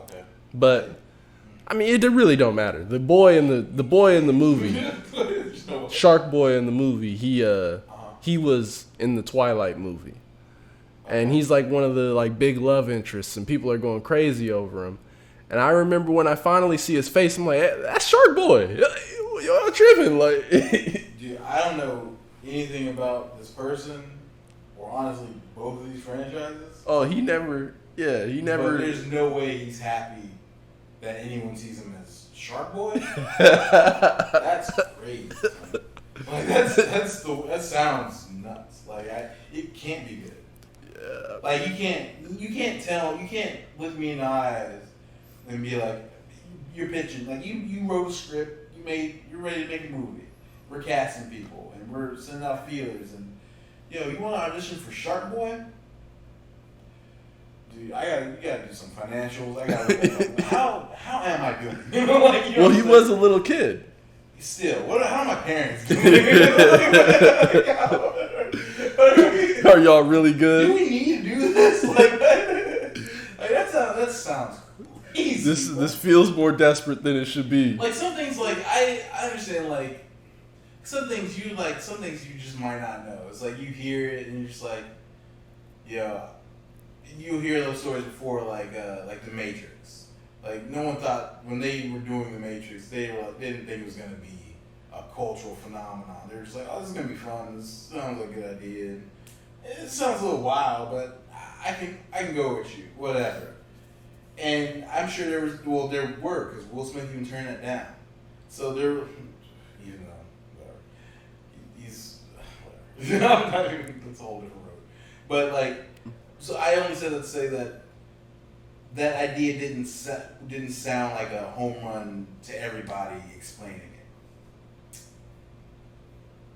Okay. But I mean, it really don't matter. The boy in the movie, Shark Boy in the movie, he was in the Twilight movie, and he's like one of the like big love interests, and people are going crazy over him. And I remember when I finally see his face, I'm like, hey, that's Shark Boy. Y'all tripping, like. Dude, I don't know anything about this person, or honestly, both of these franchises. Oh, he never. But there's no way he's happy that anyone sees him as Shark Boy. That's crazy. Like that sounds nuts. Like it can't be good. Yeah. Like you can't look me in the eyes and be like, you're pitching, like you wrote a script, you're ready to make a movie. We're casting people and we're sending out feelers and you want to audition for Shark Boy? Dude, you gotta do some financials. I gotta how am I doing? Well, he was a little kid. Still, how are my parents doing? Are y'all really good? Do we need to do this? Like that sounds crazy. This feels more desperate than it should be. Like some things, like I understand, like some things you just might not know. It's like you hear it and you're just like, you hear those stories before, like The Matrix. Like no one thought when they were doing The Matrix, they didn't think it was gonna be a cultural phenomenon. They were just like, oh, this is gonna be fun. This sounds like a good idea. It sounds a little wild, but I can go with you, whatever. And I'm sure there were, because Will Smith even turned that down. So even though, whatever. He's, whatever. That's a whole different road. But like, so I only said that to say that idea didn't sound like a home run to everybody explaining it.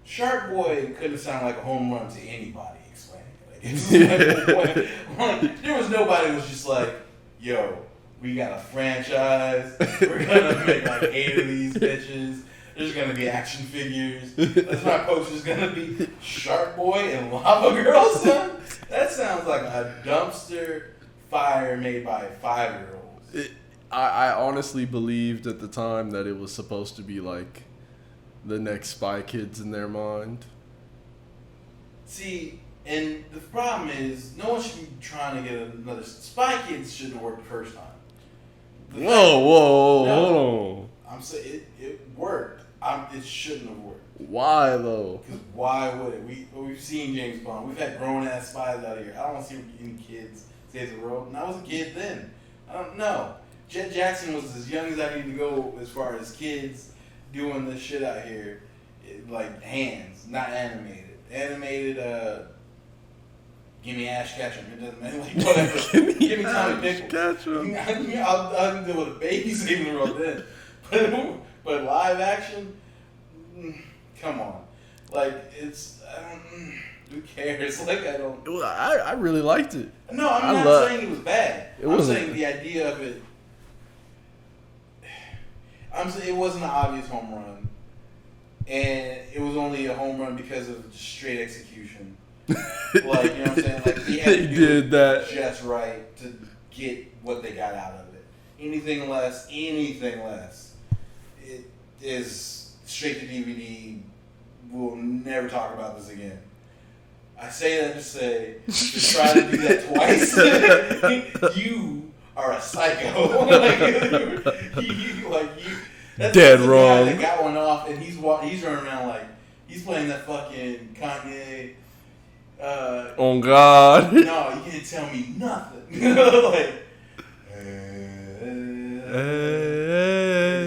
Shark Boy couldn't sound like a home run to anybody explaining it. Like, there was nobody who was just like, yo, we got a franchise. We're gonna make like 8 of these bitches. There's gonna be action figures. That's my poster's gonna be Shark Boy and Lava Girl, son. That sounds like a dumpster fire made by 5-year-olds. I honestly believed at the time that it was supposed to be like the next Spy Kids in their mind. See, and the problem is, no one should be trying to get another. Spy Kids shouldn't have worked the first time. Hold on. I'm saying it worked. It shouldn't have worked. Why though? Because why would it? We've seen James Bond. We've had grown ass spies out here. I don't want to see any kids save the world. And I was a kid then. I don't know. Jet Jackson was as young as I need to go as far as kids doing this shit out here, like hands, not animated. Animated. Give me Ash Ketchum. It doesn't matter. Like, whatever. Give me Tommy Pickles. I'll deal with a baby saving the world then. But live action, come on. Like, who cares? Like, I don't. I really liked it. No, I'm not saying it was bad. I'm saying the idea of it. I'm saying it wasn't an obvious home run. And it was only a home run because of just straight execution. Like, you know what I'm saying? Like, they did that just right to get what they got out of it. Anything less, it is straight to DVD. We'll never talk about this again. I say that to try to do that twice. You are a psycho. That's dead the wrong. Guy that got one off, and he's running around like he's playing that fucking Kanye. On God. No, you can't tell me nothing. Like,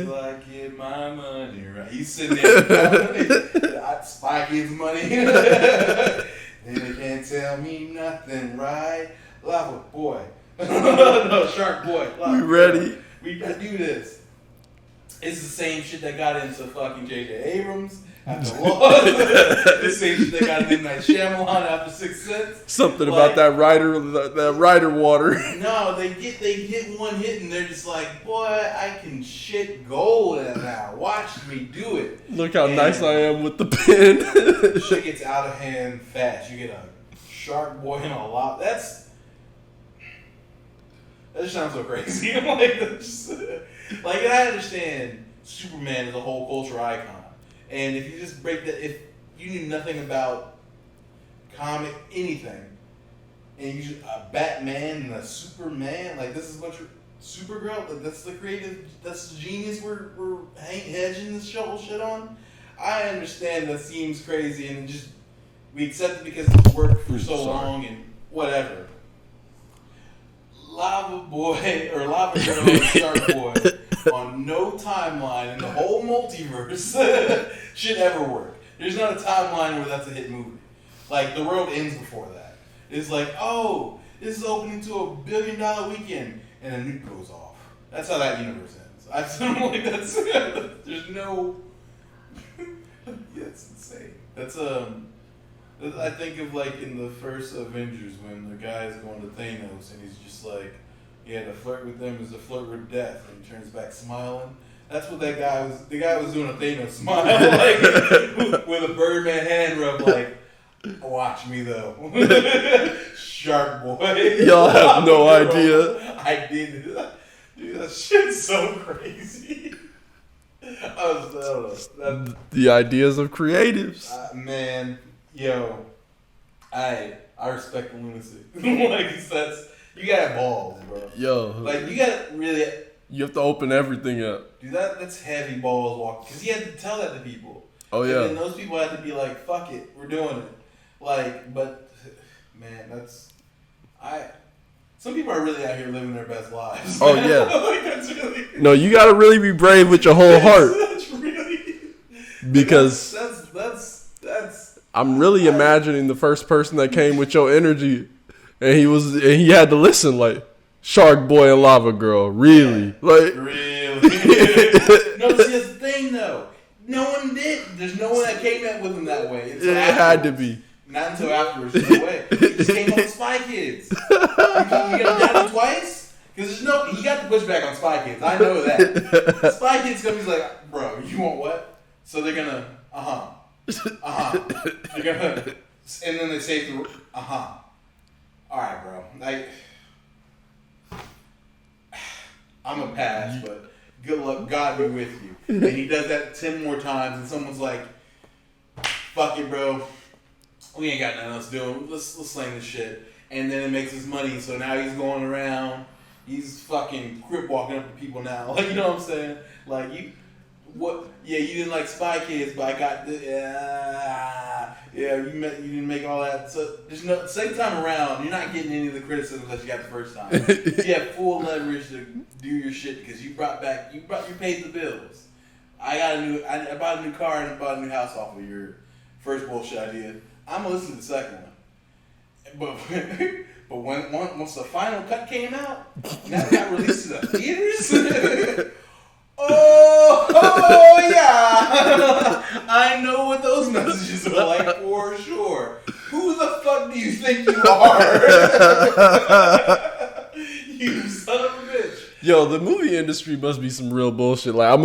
like get my money right. He's sitting there, I Spy Kids money. And they can't tell me nothing, right? Lava Boy. No, Shark Boy. Lava We ready? Boy. We gotta do this. It's the same shit that got into fucking J.J. Abrams after Lost. The same shit that got into M. Night Shyamalan after Sixth Sense. Something about that rider water. No, they get one hit and they're just like, boy, I can shit gold at now. Watch me do it. Look how nice I am with the pen. Shit gets out of hand fast. You get a Shark Boy and a lot. That just sounds so crazy. I'm like, that's just, like, and I understand Superman is a whole culture icon, and if you just break that, if you knew nothing about comic anything, and you Batman and a Superman, like this is what you're Supergirl, like that's the creative, that's the genius we're hedging this whole shit on. I understand that seems crazy, and just we accept it because it's worked for so long and whatever. Lava Boy or Lava Girl or Shark Boy on no timeline in the whole multiverse should ever work. There's not a timeline where that's a hit movie. Like, the world ends before that. It's like, oh, this is opening to $1 billion weekend, and a nuke goes off. That's how that universe ends. I'm like, that's there's no. Yeah, it's insane. That's I think of like in the first Avengers when the guy's going to Thanos and he's just like, yeah, to flirt with them is to flirt with death, and he turns back smiling. That's what that guy was. The guy was doing a Thanos smile, like with a Birdman hand rub, like, watch me though, Shark Boy. Y'all have no idea. I did, dude. That shit's so crazy. I don't know. The ideas of creatives. Man, yo, I respect the lunacy. Like, that's, you gotta have balls, bro. Yo, like you gotta really. You have to open everything up. Dude, that's heavy balls walking. Because he had to tell that to people. Oh yeah. And then those people had to be like, fuck it, we're doing it. Like, but man, some people are really out here living their best lives. Oh yeah. Like, that's really. No, you gotta really be brave with your whole heart. That's really. Because That's. I'm really imagining the first person that came with your energy, and he had to listen like Shark Boy and Lava Girl. Really, like really. No, see, that's the thing though. No one did. There's no one that came up with him that way. It had to be. Not until afterwards. No way. He just came up with Spy Kids. You got that twice? Because he got the pushback on Spy Kids. I know that. Spy Kids comes like, bro, you want what? So they're gonna, They're gonna, and then they say, All right, bro. Like, I'm a pass, but good luck, God be with you. And he does that 10 more times, and someone's like, fuck it, bro. We ain't got nothing else to do. Let's slang this shit. And then it makes his money, so now he's going around. He's fucking crip walking up to people now. Like, you know what I'm saying? Like, you didn't like Spy Kids, but I got the, you didn't make all that. So there's no, second time around, you're not getting any of the criticism that you got the first time. You have full leverage to do your shit because you paid the bills. I bought a new car and I bought a new house off of your first bullshit idea. I'm gonna listen to the second one. But once the final cut came out, that got released to the theaters. Oh yeah! I know what those messages are like for sure. Who the fuck do you think you are? You son of a bitch. Yo, the movie industry must be some real bullshit. Like, I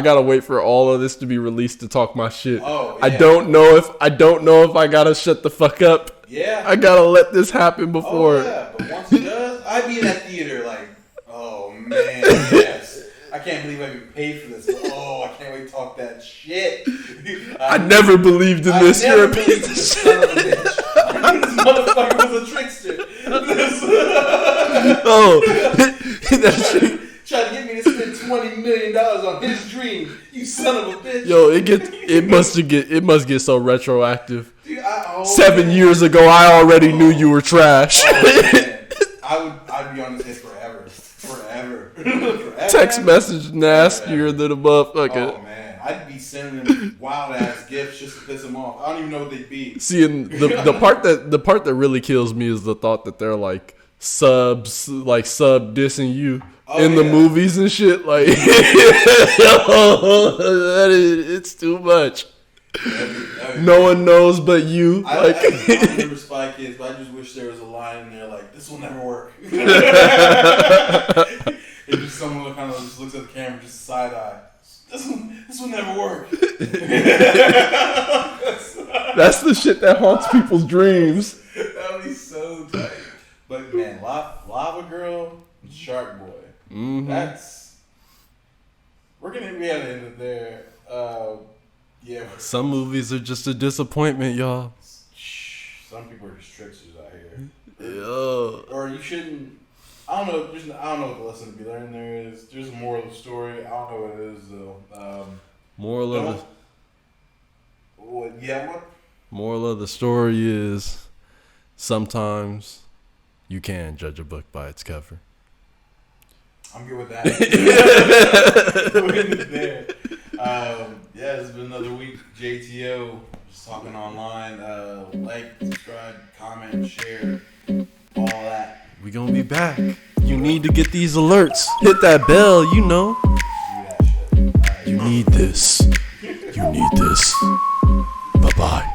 gotta wait for all of this to be released to talk my shit. Oh, yeah. I don't know if I gotta shut the fuck up. Yeah. I gotta let this happen before. Oh, yeah. But once it does, I'd be in that theater like, oh man, yes. I can't believe I even paid for this. Oh, I can't wait to talk that shit. I never believed in this. You're a piece of son of a bitch. I knew this motherfucker was a trickster. That Tried to get me to spend $20 million on his dream. You son of a bitch. Yo, it must get so retroactive. Dude, 7 years ago, I already knew you were trash. I'd be on this hit forever. Text message nastier than a motherfucker. Oh man, I'd be sending them wild ass gifts just to piss them off. I don't even know what they'd be. See, and the part that really kills me is the thought that they're like sub dissing you in the movies and shit. Like, it's too much. No one knows but you. I remember Spy Kids, but I just wish there was a line in there like, "This will never work." And just someone kind of just looks at the camera, just side eye. This will never work. That's the shit that haunts people's dreams. That would be so tight. But man, Lava Girl, Shark Boy. Mm-hmm. We're gonna be able to end it there. Yeah. Some movies are just a disappointment, y'all. Some people are just tricksters out here. Yeah. Or you shouldn't. I don't know. I don't know what the lesson to be learned there is. There's a moral of the story. I don't know what it is though. Moral of the. What? Yeah. What? Moral of the story is sometimes you can judge a book by its cover. I'm good with that. We're in it there. Yeah, it's been another week. JTO, just talking online. Like, subscribe, comment, share, all that. We gonna be back. You need to get these alerts. Hit that bell, you know. Do that shit. Right. You need this. You need this. Bye-bye.